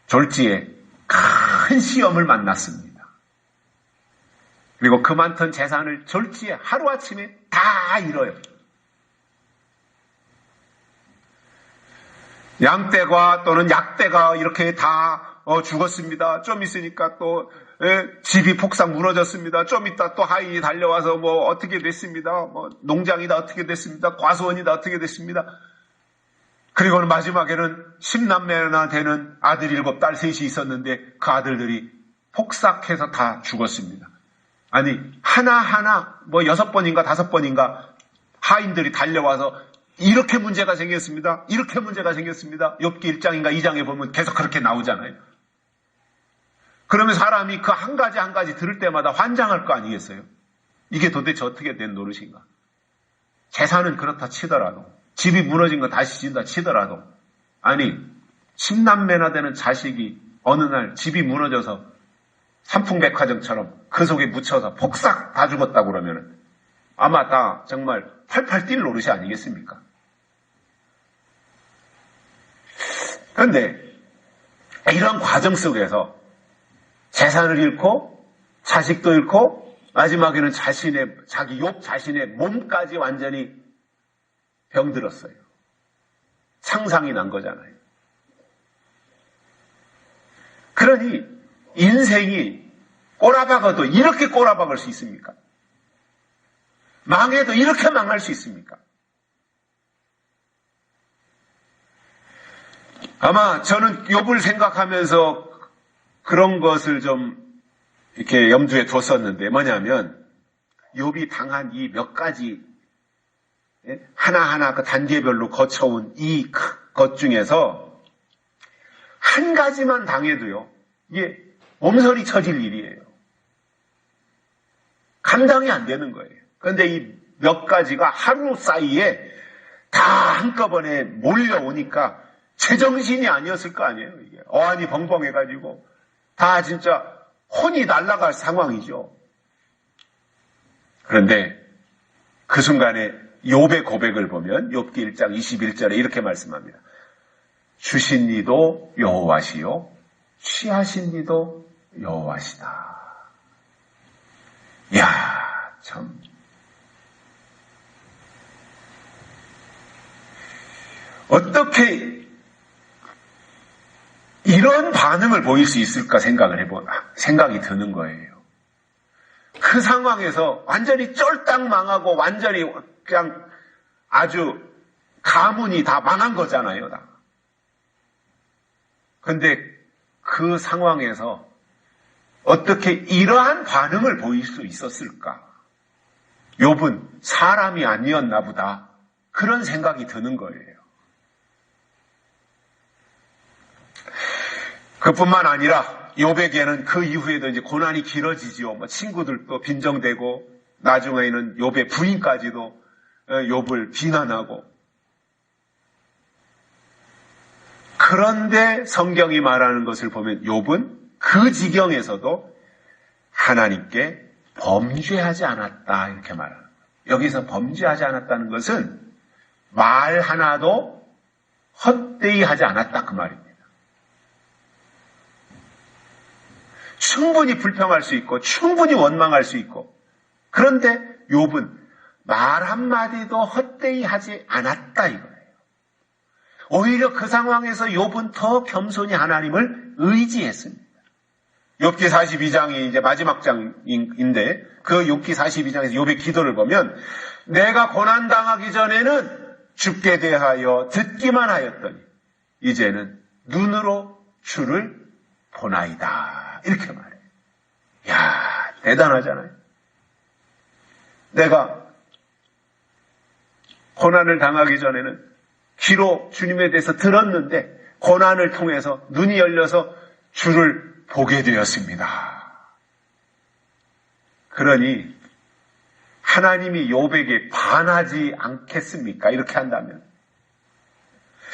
졸지에 큰 시험을 만났습니다. 그리고 그 많던 재산을 졸지에 하루아침에 다 잃어요. 양떼가 또는 약떼가 이렇게 다 죽었습니다. 좀 있으니까 또 집이 폭삭 무너졌습니다. 좀 이따 또 하인이 달려와서 뭐 어떻게 됐습니다. 뭐 농장이다 어떻게 됐습니다. 과수원이다 어떻게 됐습니다. 그리고는 마지막에는 10남매나 되는 아들 7, 딸 3이 있었는데 그 아들들이 폭삭해서 다 죽었습니다. 아니 하나하나 뭐 6번인가 5번인가 하인들이 달려와서 이렇게 문제가 생겼습니다. 이렇게 문제가 생겼습니다. 욥기 1장인가 2장에 보면 계속 그렇게 나오잖아요. 그러면 사람이 그 한 가지 한 가지 들을 때마다 환장할 거 아니겠어요? 이게 도대체 어떻게 된 노릇인가? 재산은 그렇다 치더라도, 집이 무너진 거 다시 진다 치더라도, 아니 10남매나 되는 자식이 어느 날 집이 무너져서 삼풍백화점처럼 그 속에 묻혀서 폭삭 다 죽었다고 그러면은 아마 다 정말 팔팔 뛸 노릇이 아니겠습니까? 그런데 이런 과정 속에서 재산을 잃고 자식도 잃고 마지막에는 자기 욥 자신의 몸까지 완전히 병들었어요. 상상이 난 거잖아요. 그러니 인생이 꼬라박아도 이렇게 꼬라박을 수 있습니까? 망해도 이렇게 망할 수 있습니까? 아마 저는 욥을 생각하면서 그런 것을 좀 이렇게 염두에 뒀었는데 뭐냐면 욥이 당한 이 몇 가지 하나하나 그 단계별로 거쳐온 이 것 중에서 한 가지만 당해도요 이게 몸서리 쳐질 일이에요. 감당이 안 되는 거예요. 그런데 이 몇 가지가 하루 사이에 다 한꺼번에 몰려오니까 제정신이 아니었을 거 아니에요. 이게 어안이 벙벙해가지고 다 진짜 혼이 날아갈 상황이죠. 그런데 그 순간에 욥의 고백을 보면 욥기 1장 21절에 이렇게 말씀합니다. 주신 이도 여호와시요 취하신 이도 여호와시다. 이야 참 어떻게 이런 반응을 보일 수 있을까 생각이 드는 거예요. 그 상황에서 완전히 쫄딱 망하고 완전히 그냥 아주 가문이 다 망한 거잖아요. 다. 근데 그 상황에서 어떻게 이러한 반응을 보일 수 있었을까? 욥은 사람이 아니었나 보다. 그런 생각이 드는 거예요. 그뿐만 아니라 욥에게는 그 이후에도 이제 고난이 길어지지요. 뭐 친구들도 빈정대고 나중에는 욥의 부인까지도 욥을 비난하고 그런데 성경이 말하는 것을 보면 욥은 그 지경에서도 하나님께 범죄하지 않았다 이렇게 말하는 거예요. 여기서 범죄하지 않았다는 것은 말 하나도 헛되이 하지 않았다 그 말입니다. 충분히 불평할 수 있고 충분히 원망할 수 있고 그런데 욥은 말 한마디도 헛되이 하지 않았다 이거예요. 오히려 그 상황에서 욥은 더 겸손히 하나님을 의지했습니다. 욥기 42장이 이제 마지막 장인데 그 욥기 42장에서 욥의 기도를 보면 내가 고난당하기 전에는 주께 대하여 듣기만 하였더니 이제는 눈으로 주를 보나이다. 이렇게 말해요. 이야, 대단하잖아요. 내가 고난을 당하기 전에는 귀로 주님에 대해서 들었는데 고난을 통해서 눈이 열려서 주를 보게 되었습니다. 그러니 하나님이 욥에게 반하지 않겠습니까? 이렇게 한다면.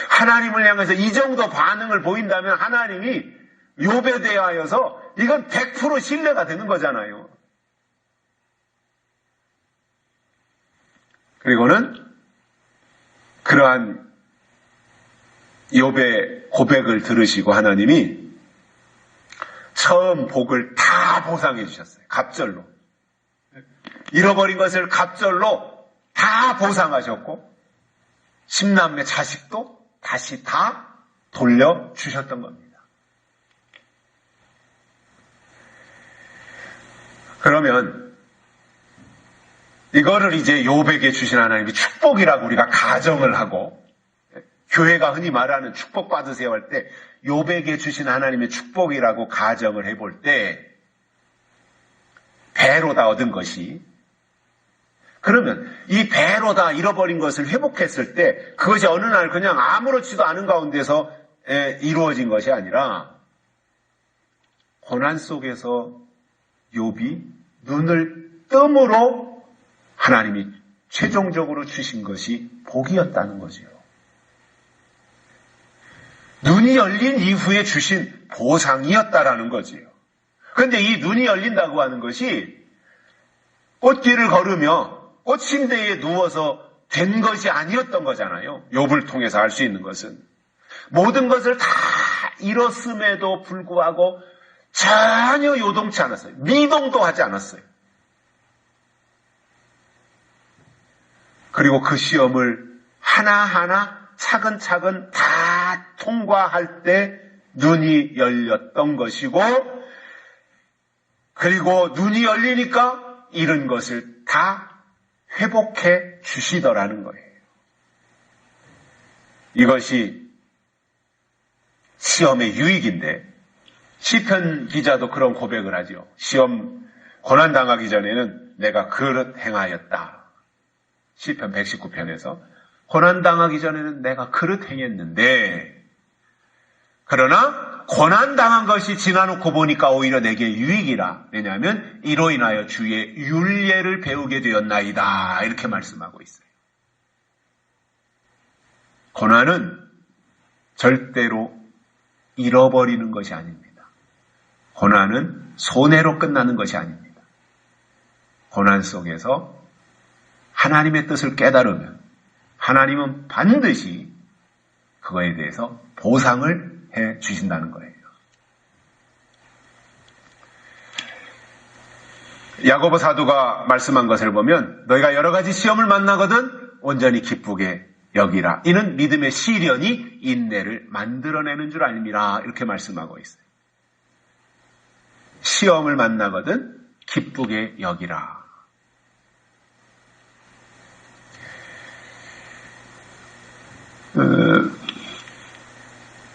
하나님을 향해서 이 정도 반응을 보인다면 하나님이 욥에 대하여서 이건 100% 신뢰가 되는 거잖아요. 그리고는 그러한 욥의 고백을 들으시고 하나님이 처음 복을 다 보상해 주셨어요. 갑절로. 잃어버린 것을 갑절로 다 보상하셨고 10남매 자식도 다시 다 돌려주셨던 겁니다. 그러면 이거를 이제 욥에게 주신 하나님이 축복이라고 우리가 가정을 하고, 교회가 흔히 말하는 축복 받으세요 할 때 욥에게 주신 하나님의 축복이라고 가정을 해볼 때 배로 다 얻은 것이, 그러면 이 배로 다 잃어버린 것을 회복했을 때 그것이 어느 날 그냥 아무렇지도 않은 가운데서 이루어진 것이 아니라 고난 속에서 욥이 눈을 뜸으로 하나님이 최종적으로 주신 것이 복이었다는 거죠. 눈이 열린 이후에 주신 보상이었다라는 거지요. 그런데 이 눈이 열린다고 하는 것이 꽃길을 걸으며 꽃침대에 누워서 된 것이 아니었던 거잖아요. 욥을 통해서 알 수 있는 것은 모든 것을 다 잃었음에도 불구하고 전혀 요동치 않았어요. 미동도 하지 않았어요. 그리고 그 시험을 하나하나 차근차근 다 통과할 때 눈이 열렸던 것이고, 그리고 눈이 열리니까 잃은 것을 다 회복해 주시더라는 거예요. 이것이 시험의 유익인데, 시편 기자도 그런 고백을 하죠. 시험 고난당하기 전에는 내가 그릇 행하였다. 시편 119편에서 고난당하기 전에는 내가 그릇 행했는데, 그러나 고난당한 것이 지나놓고 보니까 오히려 내게 유익이라. 왜냐하면 이로 인하여 주의 율례를 배우게 되었나이다. 이렇게 말씀하고 있어요. 고난은 절대로 잃어버리는 것이 아닙니다. 고난은 손해로 끝나는 것이 아닙니다. 고난 속에서 하나님의 뜻을 깨달으면 하나님은 반드시 그거에 대해서 보상을 해 주신다는 거예요. 야고보 사도가 말씀한 것을 보면 너희가 여러 가지 시험을 만나거든 온전히 기쁘게 여기라. 이는 믿음의 시련이 인내를 만들어내는 줄 알미라. 이렇게 말씀하고 있어요. 시험을 만나거든 기쁘게 여기라.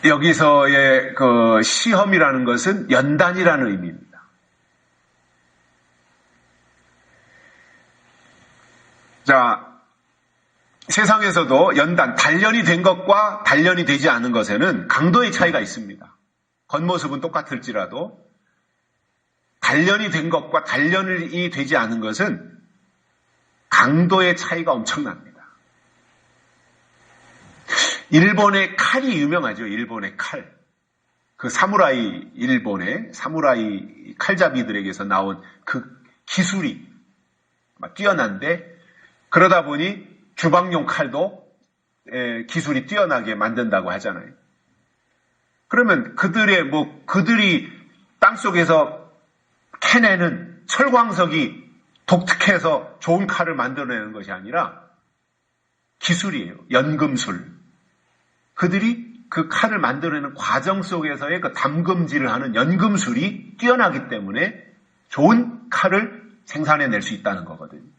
여기서의 그 시험이라는 것은 연단이라는 의미입니다. 자, 세상에서도 연단, 단련이 된 것과 단련이 되지 않은 것에는 강도의 차이가 있습니다. 겉모습은 똑같을지라도 단련이 된 것과 단련이 되지 않은 것은 강도의 차이가 엄청납니다. 일본의 칼이 유명하죠. 일본의 칼. 그 사무라이, 일본의 사무라이 칼잡이들에게서 나온 그 기술이 뛰어난데, 그러다 보니 주방용 칼도 기술이 뛰어나게 만든다고 하잖아요. 그러면 그들이 땅속에서 캐내는 철광석이 독특해서 좋은 칼을 만들어내는 것이 아니라 기술이에요. 연금술. 그들이 그 칼을 만들어내는 과정 속에서의 그 담금질을 하는 연금술이 뛰어나기 때문에 좋은 칼을 생산해낼 수 있다는 거거든요.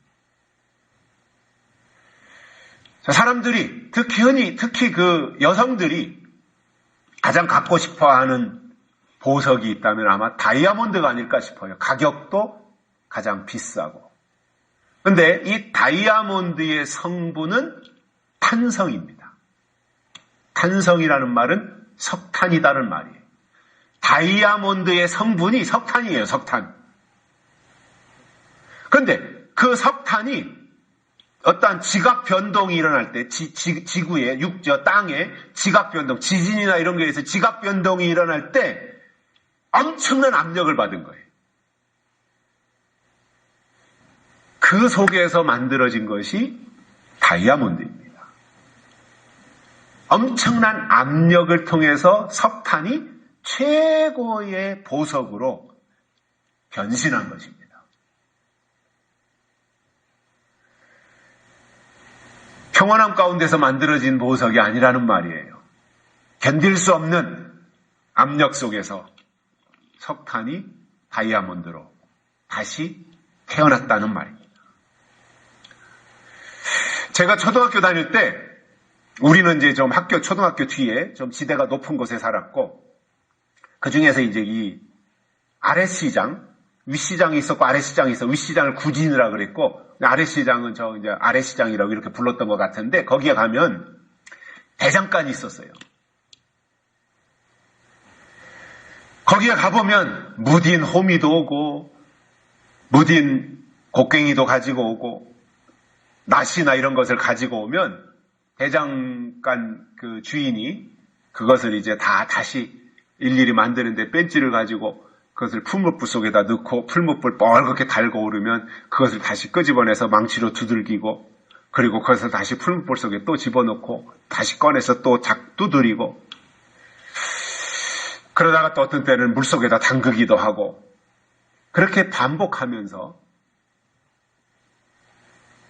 사람들이, 특히 그 여성들이 가장 갖고 싶어 하는 보석이 있다면 아마 다이아몬드가 아닐까 싶어요. 가격도 가장 비싸고. 근데 이 다이아몬드의 성분은 탄성입니다. 탄성이라는 말은 석탄이다는 말이에요. 다이아몬드의 성분이 석탄이에요, 석탄. 근데 그 석탄이 어떠한 지각 변동이 일어날 때, 지구의 땅에 지각 변동, 지진이나 이런 거에서 지각 변동이 일어날 때 엄청난 압력을 받은 거예요. 그 속에서 만들어진 것이 다이아몬드입니다. 엄청난 압력을 통해서 석탄이 최고의 보석으로 변신한 것입니다. 평온함 가운데서 만들어진 보석이 아니라는 말이에요. 견딜 수 없는 압력 속에서 석탄이 다이아몬드로 다시 태어났다는 말입니다. 제가 초등학교 다닐 때 우리는 이제 좀 초등학교 뒤에 좀 지대가 높은 곳에 살았고, 그 중에서 이제 이 아랫시장, 윗시장이 있었고 아랫시장이 있어. 윗시장을 구진이라 그랬고, 아랫시장은 저 이제 아랫시장이라고 이렇게 불렀던 것 같은데, 거기에 가면 대장간이 있었어요. 거기에 가보면 무딘 호미도 오고, 무딘 곡괭이도 가지고 오고, 낫이나 이런 것을 가지고 오면 대장간 그 주인이 그것을 이제 다시 일일이 만드는데 벤치를 가지고 그것을 풀무불 속에다 넣고 풀무불 뻘겋게 달고 오르면 그것을 다시 끄집어내서 망치로 두들기고, 그리고 그것을 다시 풀무불 속에 또 집어넣고 다시 꺼내서 또 두드리고, 그러다가 또 어떤 때는 물속에다 담그기도 하고, 그렇게 반복하면서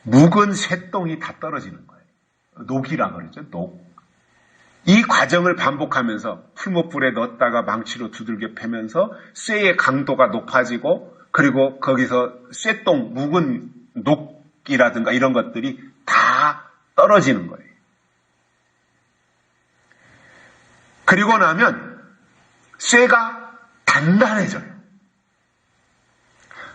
묵은 쇠똥이 다 떨어지는 거예요. 녹이라 그러죠. 녹. 이 과정을 반복하면서 풀무불에 넣었다가 망치로 두들겨 패면서 쇠의 강도가 높아지고, 그리고 거기서 쇠똥, 묵은 녹이라든가 이런 것들이 다 떨어지는 거예요. 그리고 나면 쇠가 단단해져요.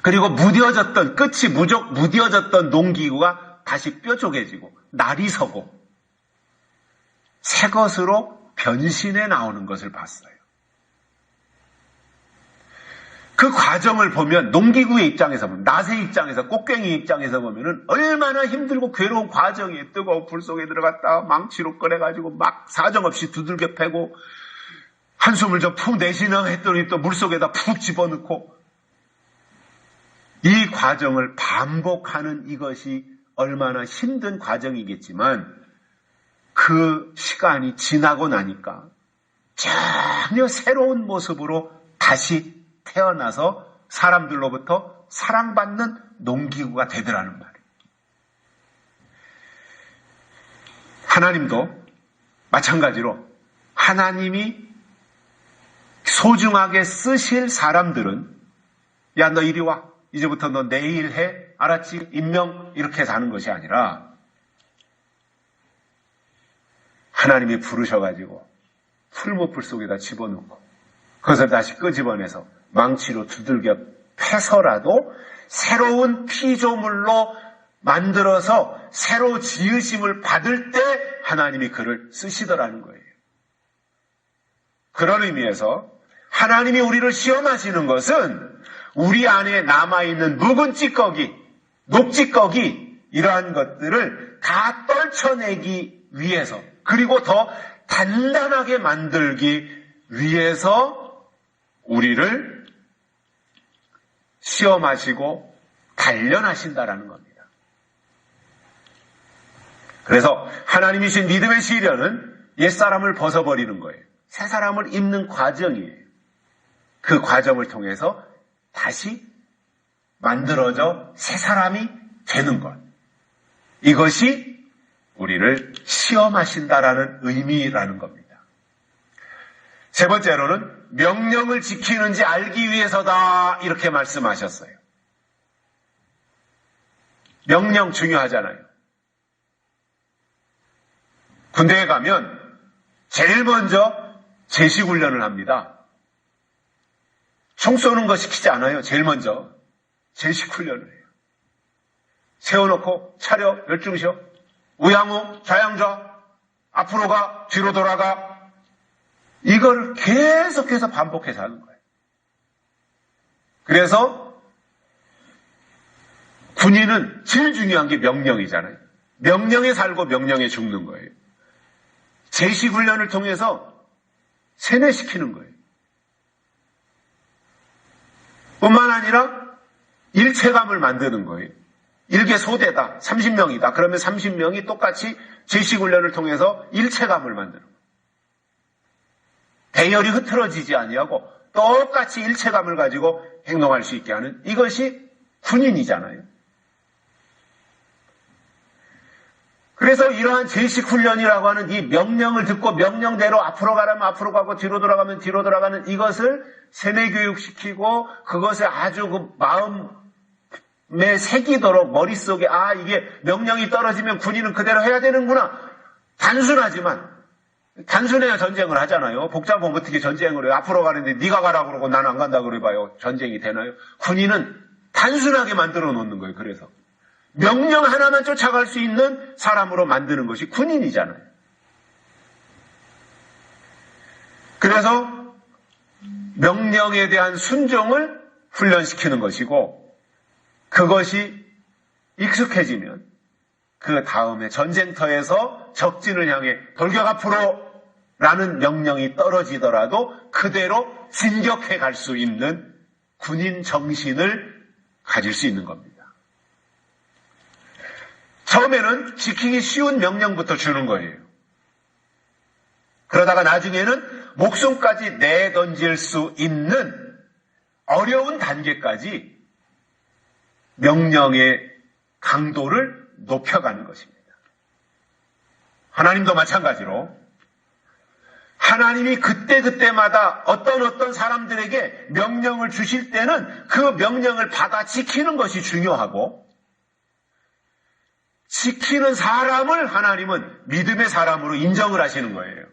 그리고 끝이 무뎌졌던 농기구가 다시 뾰족해지고 날이 서고 새 것으로 변신해 나오는 것을 봤어요. 그 과정을 보면 농기구의 입장에서 보면, 낫의 입장에서, 꽃괭이 입장에서 보면은 얼마나 힘들고 괴로운 과정이에요. 뜨거운 불 속에 들어갔다가 망치로 꺼내가지고 막 사정없이 두들겨 패고 한숨을 좀 푹 내쉬나 했더니 또 물속에다 푹 집어넣고, 이 과정을 반복하는 이것이 얼마나 힘든 과정이겠지만 그 시간이 지나고 나니까 전혀 새로운 모습으로 다시 태어나서 사람들로부터 사랑받는 농기구가 되더라는 말이에요. 하나님도 마찬가지로 하나님이 소중하게 쓰실 사람들은 야, 너 이리 와. 이제부터 너 내일 해. 알았지? 임명. 이렇게 해서 하는 것이 아니라 하나님이 부르셔가지고 풀무불 속에다 집어넣고 그것을 다시 끄집어내서 망치로 두들겨 패서라도 새로운 피조물로 만들어서 새로 지으심을 받을 때 하나님이 그를 쓰시더라는 거예요. 그런 의미에서 하나님이 우리를 시험하시는 것은 우리 안에 남아있는 묵은 찌꺼기, 녹찌꺼기 이러한 것들을 다 떨쳐내기 위해서, 그리고 더 단단하게 만들기 위해서 우리를 시험하시고 단련하신다라는 겁니다. 그래서 하나님이 주신 믿음의 시련은 옛사람을 벗어버리는 거예요. 새 사람을 입는 과정이에요. 그 과정을 통해서 다시 만들어져 새 사람이 되는 것. 이것이 우리를 시험하신다라는 의미라는 겁니다. 세 번째로는 명령을 지키는지 알기 위해서다 이렇게 말씀하셨어요. 명령 중요하잖아요. 군대에 가면 제일 먼저 제식훈련을 합니다. 총 쏘는 거 시키지 않아요. 제일 먼저 제식훈련을 해요. 세워놓고 차려, 열중셔, 우양우, 좌양좌, 앞으로 가, 뒤로 돌아가, 이걸 계속해서 반복해서 하는 거예요. 그래서 군인은 제일 중요한 게 명령이잖아요. 명령에 살고 명령에 죽는 거예요. 제식훈련을 통해서 세뇌시키는 거예요. 뿐만 아니라 일체감을 만드는 거예요. 일개 소대다, 30명이다. 그러면 30명이 똑같이 제식훈련을 통해서 일체감을 만드는 거예요. 대열이 흐트러지지 아니하고 똑같이 일체감을 가지고 행동할 수 있게 하는, 이것이 군인이잖아요. 그래서 이러한 제식 훈련이라고 하는 이 명령을 듣고 명령대로 앞으로 가라면 앞으로 가고 뒤로 돌아가면 뒤로 돌아가는 이것을 세뇌 교육시키고 그것을 아주 그 마음에 새기도록 머릿속에 이게 명령이 떨어지면 군인은 그대로 해야 되는구나. 단순하지만 단순해야 전쟁을 하잖아요. 복잡하면 어떻게 전쟁을 해요. 앞으로 가는데 네가 가라고 그러고 나는 안 간다고 그래봐요. 전쟁이 되나요? 군인은 단순하게 만들어 놓는 거예요. 그래서 명령 하나만 쫓아갈 수 있는 사람으로 만드는 것이 군인이잖아요. 그래서 명령에 대한 순종을 훈련시키는 것이고 그것이 익숙해지면 그 다음에 전쟁터에서 적진을 향해 돌격 앞으로 라는 명령이 떨어지더라도 그대로 진격해 갈 수 있는 군인 정신을 가질 수 있는 겁니다. 처음에는 지키기 쉬운 명령부터 주는 거예요. 그러다가 나중에는 목숨까지 내던질 수 있는 어려운 단계까지 명령의 강도를 높여가는 것입니다. 하나님도 마찬가지로 하나님이 그때그때마다 어떤 사람들에게 명령을 주실 때는 그 명령을 받아 지키는 것이 중요하고 지키는 사람을 하나님은 믿음의 사람으로 인정을 하시는 거예요.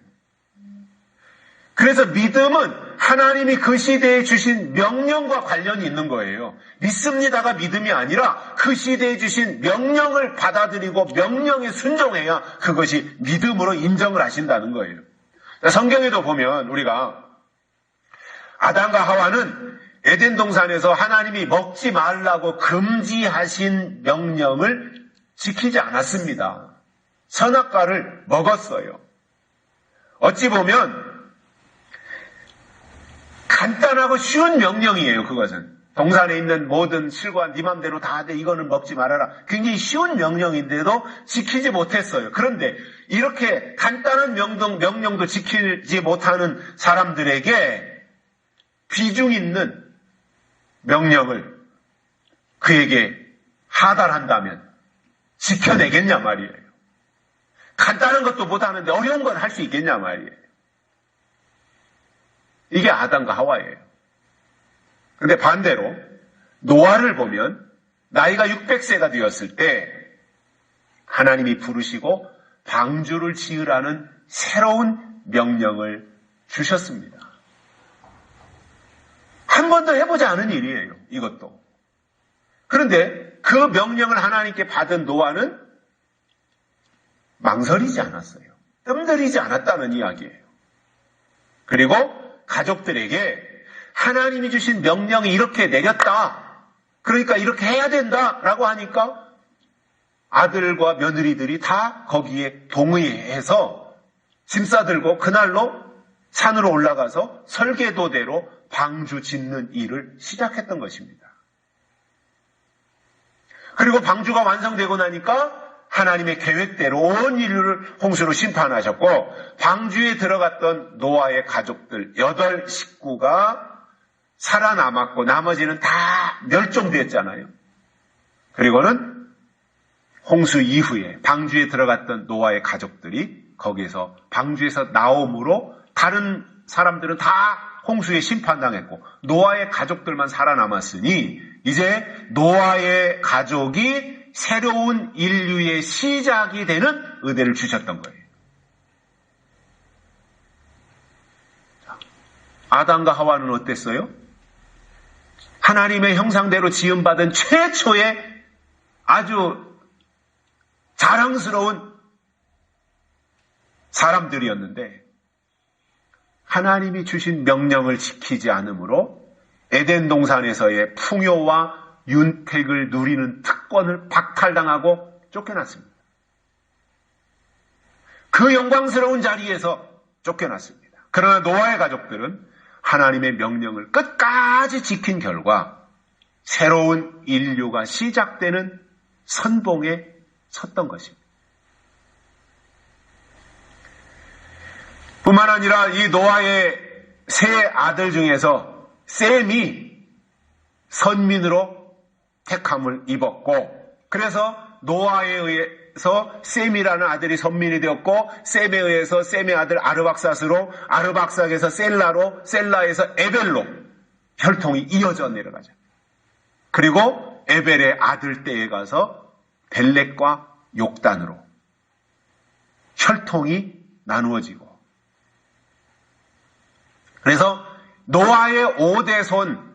그래서 믿음은 하나님이 그 시대에 주신 명령과 관련이 있는 거예요. 믿습니다가 믿음이 아니라 그 시대에 주신 명령을 받아들이고 명령에 순종해야 그것이 믿음으로 인정을 하신다는 거예요. 성경에도 보면 우리가 아담과 하와는 에덴 동산에서 하나님이 먹지 말라고 금지하신 명령을 지키지 않았습니다. 선악과를 먹었어요. 어찌 보면 간단하고 쉬운 명령이에요. 그것은 동산에 있는 모든 실과 네 맘대로 다 하되 이거는 먹지 말아라. 굉장히 쉬운 명령인데도 지키지 못했어요. 그런데 이렇게 간단한 명령도 지키지 못하는 사람들에게 비중 있는 명령을 그에게 하달한다면 지켜내겠냐 말이에요. 간단한 것도 못하는데 어려운 건 할 수 있겠냐 말이에요. 이게 아담과 하와예요. 근데 반대로 노아를 보면 나이가 600세가 되었을 때 하나님이 부르시고 방주를 지으라는 새로운 명령을 주셨습니다. 한 번도 해보지 않은 일이에요. 이것도. 그런데 그 명령을 하나님께 받은 노아는 망설이지 않았어요. 뜸들이지 않았다는 이야기예요. 그리고 가족들에게 하나님이 주신 명령이 이렇게 내렸다. 그러니까 이렇게 해야 된다라고 하니까 아들과 며느리들이 다 거기에 동의해서 짐 싸들고 그날로 산으로 올라가서 설계도대로 방주 짓는 일을 시작했던 것입니다. 그리고 방주가 완성되고 나니까 하나님의 계획대로 온 인류를 홍수로 심판하셨고 방주에 들어갔던 노아의 가족들 8 식구가 살아남았고 나머지는 다 멸종됐잖아요. 그리고는 홍수 이후에 방주에 들어갔던 노아의 가족들이 거기에서 방주에서 나옴으로 다른 사람들은 다 홍수에 심판당했고 노아의 가족들만 살아남았으니 이제 노아의 가족이 새로운 인류의 시작이 되는 은혜를 주셨던 거예요. 아담과 하와는 어땠어요? 하나님의 형상대로 지음받은 최초의 아주 자랑스러운 사람들이었는데 하나님이 주신 명령을 지키지 않으므로 에덴 동산에서의 풍요와 윤택을 누리는 특권을 박탈당하고 쫓겨났습니다. 그 영광스러운 자리에서 쫓겨났습니다. 그러나 노아의 가족들은 하나님의 명령을 끝까지 지킨 결과 새로운 인류가 시작되는 선봉에 섰던 것입니다. 뿐만 아니라 이 노아의 세 아들 중에서 셈이 선민으로 택함을 입었고 그래서 노아에 의해 의해서 셈이라는 아들이 선민이 되었고, 셈에 의해서 셈의 아들 아르박삭으로, 아르박삭에서 셀라로, 셀라에서 에벨로 혈통이 이어져 내려가죠. 그리고 에벨의 아들 때에 가서 벨렉과 욕단으로 혈통이 나누어지고, 그래서 노아의 5대 손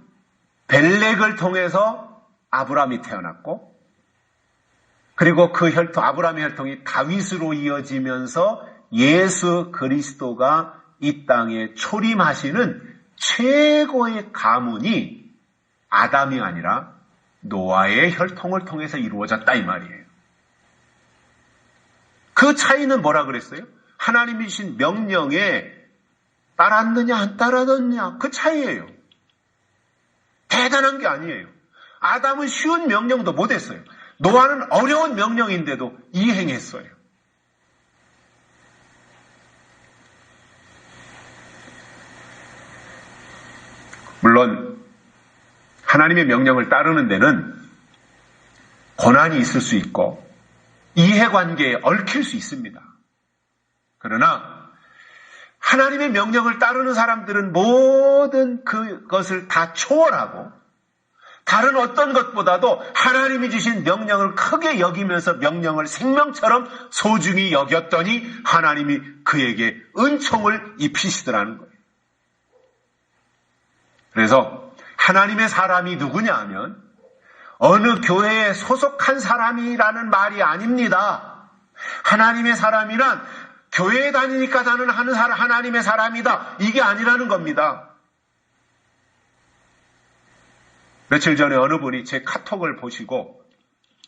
벨렉을 통해서 아브람이 태어났고, 그리고 그 혈통, 아브람의 혈통이 다윗으로 이어지면서 예수 그리스도가 이 땅에 초림하시는 최고의 가문이 아담이 아니라 노아의 혈통을 통해서 이루어졌다 이 말이에요. 그 차이는 뭐라 그랬어요? 하나님이 주신 명령에 따랐느냐 안 따랐느냐 그 차이예요. 대단한 게 아니에요. 아담은 쉬운 명령도 못했어요. 노아는 어려운 명령인데도 이행했어요. 물론 하나님의 명령을 따르는 데는 고난이 있을 수 있고 이해관계에 얽힐 수 있습니다. 그러나 하나님의 명령을 따르는 사람들은 모든 그것을 다 초월하고 다른 어떤 것보다도 하나님이 주신 명령을 크게 여기면서 명령을 생명처럼 소중히 여겼더니 하나님이 그에게 은총을 입히시더라는 거예요. 그래서 하나님의 사람이 누구냐 하면 어느 교회에 소속한 사람이라는 말이 아닙니다. 하나님의 사람이란 교회에 다니니까 나는 하나님의 사람이다. 이게 아니라는 겁니다. 며칠 전에 어느 분이 제 카톡을 보시고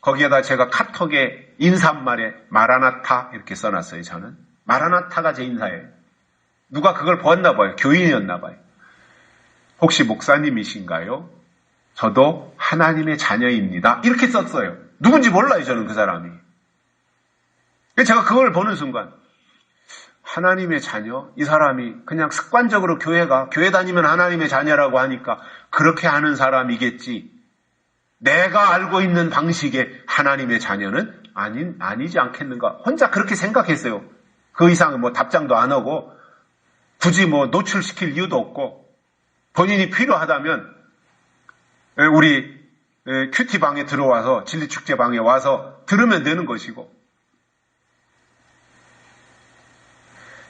거기에다 제가 카톡에 인사말에 마라나타 이렇게 써놨어요. 저는 마라나타가 제 인사예요. 누가 그걸 보았나 봐요. 교인이었나 봐요. 혹시 목사님이신가요? 저도 하나님의 자녀입니다. 이렇게 썼어요. 누군지 몰라요. 저는 그 사람이. 제가 그걸 보는 순간 하나님의 자녀? 이 사람이 그냥 습관적으로 교회 다니면 하나님의 자녀라고 하니까 그렇게 하는 사람이겠지. 내가 알고 있는 방식의 하나님의 자녀는 아니지 않겠는가. 혼자 그렇게 생각했어요. 그 이상 답장도 안 하고 굳이 노출시킬 이유도 없고 본인이 필요하다면 우리 큐티방에 들어와서 진리축제방에 와서 들으면 되는 것이고,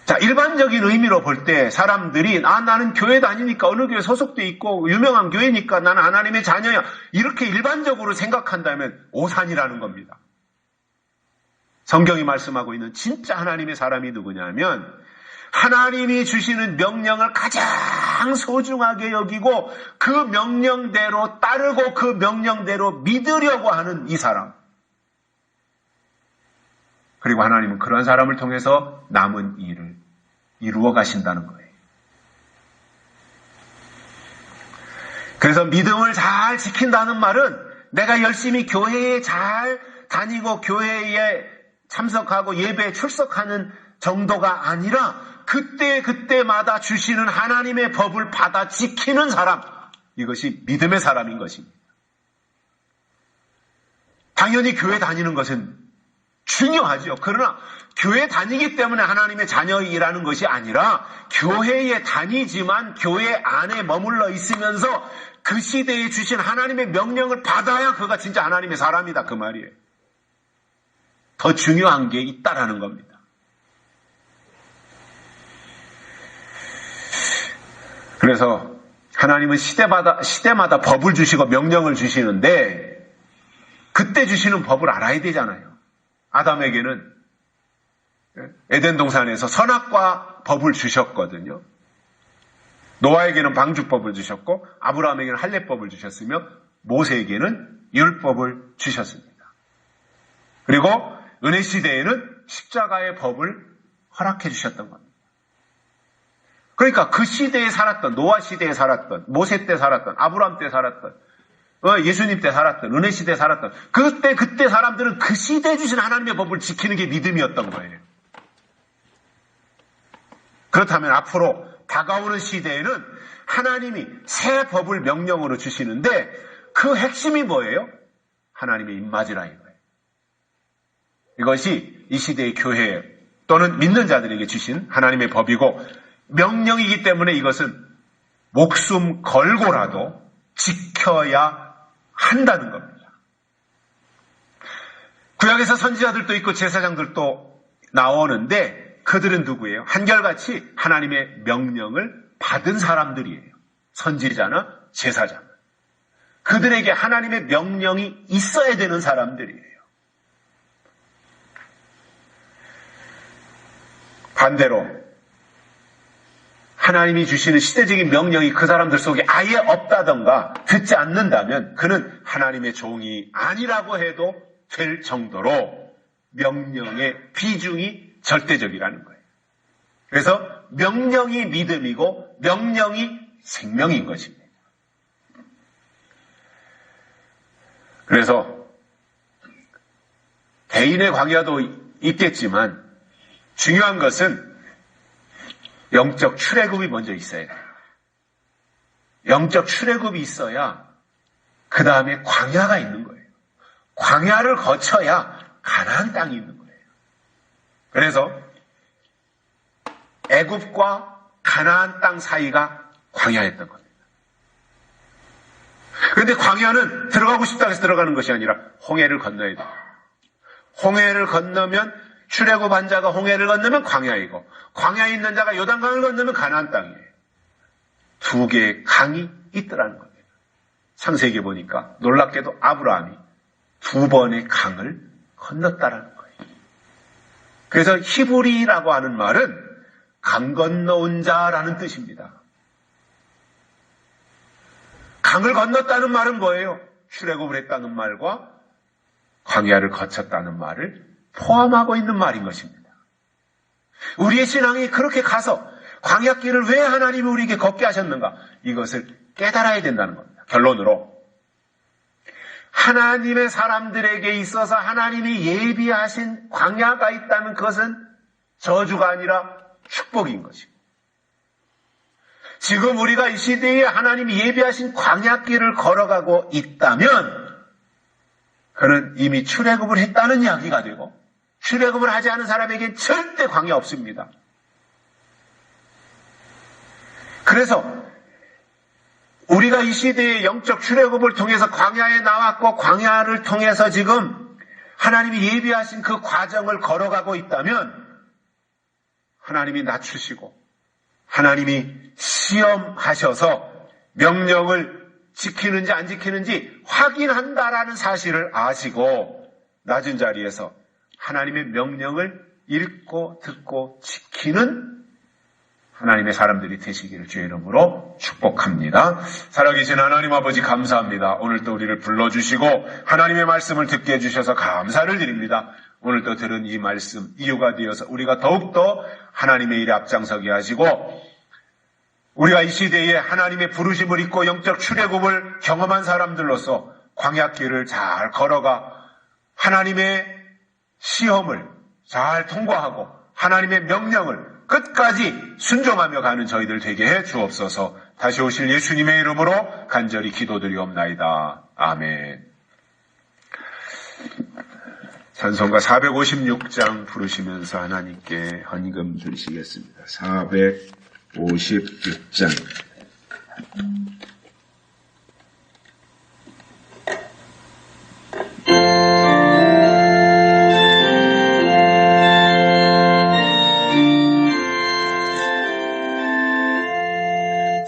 자, 일반적인 의미로 볼 때 사람들이 나는 교회 다니니까 어느 교회 소속돼 있고 유명한 교회니까 나는 하나님의 자녀야 이렇게 일반적으로 생각한다면 오산이라는 겁니다. 성경이 말씀하고 있는 진짜 하나님의 사람이 누구냐면 하나님이 주시는 명령을 가장 소중하게 여기고 그 명령대로 따르고 그 명령대로 믿으려고 하는 이 사람. 그리고 하나님은 그런 사람을 통해서 남은 일을 이루어 가신다는 거예요. 그래서 믿음을 잘 지킨다는 말은 내가 열심히 교회에 잘 다니고 교회에 참석하고 예배에 출석하는 정도가 아니라 그때마다 주시는 하나님의 법을 받아 지키는 사람, 이것이 믿음의 사람인 것입니다. 당연히 교회 다니는 것은 중요하죠. 그러나 교회 다니기 때문에 하나님의 자녀이라는 것이 아니라 교회에 다니지만 교회 안에 머물러 있으면서 그 시대에 주신 하나님의 명령을 받아야 그가 진짜 하나님의 사람이다 그 말이에요. 더 중요한 게 있다라는 겁니다. 그래서 하나님은 시대마다 법을 주시고 명령을 주시는데 그때 주시는 법을 알아야 되잖아요. 아담에게는 에덴 동산에서 선악과 법을 주셨거든요. 노아에게는 방주법을 주셨고 아브라함에게는 할례법을 주셨으며 모세에게는 율법을 주셨습니다. 그리고 은혜 시대에는 십자가의 법을 허락해 주셨던 겁니다. 그러니까 그 시대에 살았던, 노아 시대에 살았던, 모세 때 살았던, 아브라함 때 살았던, 예수님 때 살았던, 은혜 시대에 살았던 그때 사람들은 그 시대에 주신 하나님의 법을 지키는 게 믿음이었던 거예요. 그렇다면 앞으로 다가오는 시대에는 하나님이 새 법을 명령으로 주시는데 그 핵심이 뭐예요? 하나님의 입맞으라 이거예요. 이것이 이 시대의 교회 또는 믿는 자들에게 주신 하나님의 법이고 명령이기 때문에 이것은 목숨 걸고라도 지켜야 한다는 겁니다. 구약에서 선지자들도 있고 제사장들도 나오는데 그들은 누구예요? 한결같이 하나님의 명령을 받은 사람들이에요. 선지자나 제사장. 그들에게 하나님의 명령이 있어야 되는 사람들이에요. 반대로 하나님이 주시는 시대적인 명령이 그 사람들 속에 아예 없다던가 듣지 않는다면 그는 하나님의 종이 아니라고 해도 될 정도로 명령의 비중이 절대적이라는 거예요. 그래서 명령이 믿음이고 명령이 생명인 것입니다. 그래서 개인의 광야도 있겠지만 중요한 것은 영적 출애굽이 먼저 있어야 돼요. 영적 출애굽이 있어야 그 다음에 광야가 있는 거예요. 광야를 거쳐야 가나안 땅이 있는 거예요. 그래서 애굽과 가나안 땅 사이가 광야였던 겁니다. 그런데 광야는 들어가고 싶다고 해서 들어가는 것이 아니라 홍해를 건너야 돼요. 홍해를 건너면 출애굽한 자가 홍해를 건너면 광야이고 광야에 있는 자가 요단강을 건너면 가나안 땅이에요. 두 개의 강이 있더라는 겁니다. 창세기에 보니까 놀랍게도 아브라함이 두 번의 강을 건넜다라는 거예요. 그래서 히브리라고 하는 말은 강 건너온 자라는 뜻입니다. 강을 건넜다는 말은 뭐예요? 출애굽을 했다는 말과 광야를 거쳤다는 말을 포함하고 있는 말인 것입니다. 우리의 신앙이 그렇게 가서 광야길을 왜 하나님이 우리에게 걷게 하셨는가? 이것을 깨달아야 된다는 겁니다. 결론으로 하나님의 사람들에게 있어서 하나님이 예비하신 광야가 있다는 것은 저주가 아니라 축복인 것입니다. 지금 우리가 이 시대에 하나님이 예비하신 광야길을 걸어가고 있다면 그는 이미 출애굽을 했다는 이야기가 되고 출애굽을 하지 않은 사람에겐 절대 광야 없습니다. 그래서 우리가 이 시대의 영적 출애굽을 통해서 광야에 나왔고 광야를 통해서 지금 하나님이 예비하신 그 과정을 걸어가고 있다면 하나님이 낮추시고 하나님이 시험하셔서 명령을 지키는지 안 지키는지 확인한다라는 사실을 아시고 낮은 자리에서 하나님의 명령을 읽고 듣고 지키는 하나님의 사람들이 되시기를 주의 이름으로 축복합니다. 살아계신 하나님 아버지 감사합니다. 오늘도 우리를 불러주시고 하나님의 말씀을 듣게 해주셔서 감사를 드립니다. 오늘도 들은 이 말씀 이유가 되어서 우리가 더욱더 하나님의 일에 앞장서게 하시고 우리가 이 시대에 하나님의 부르심을 잊고 영적 출애굽을 경험한 사람들로서 광야길을 잘 걸어가 하나님의 시험을 잘 통과하고 하나님의 명령을 끝까지 순종하며 가는 저희들 되게 해 주옵소서. 다시 오실 예수님의 이름으로 간절히 기도드리옵나이다. 아멘. 찬송가 456장 부르시면서 하나님께 헌금 드리시겠습니다. 456장.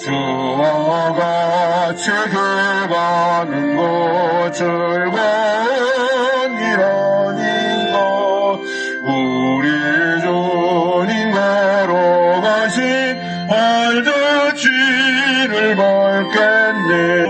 주와 같이 들어가는 곳을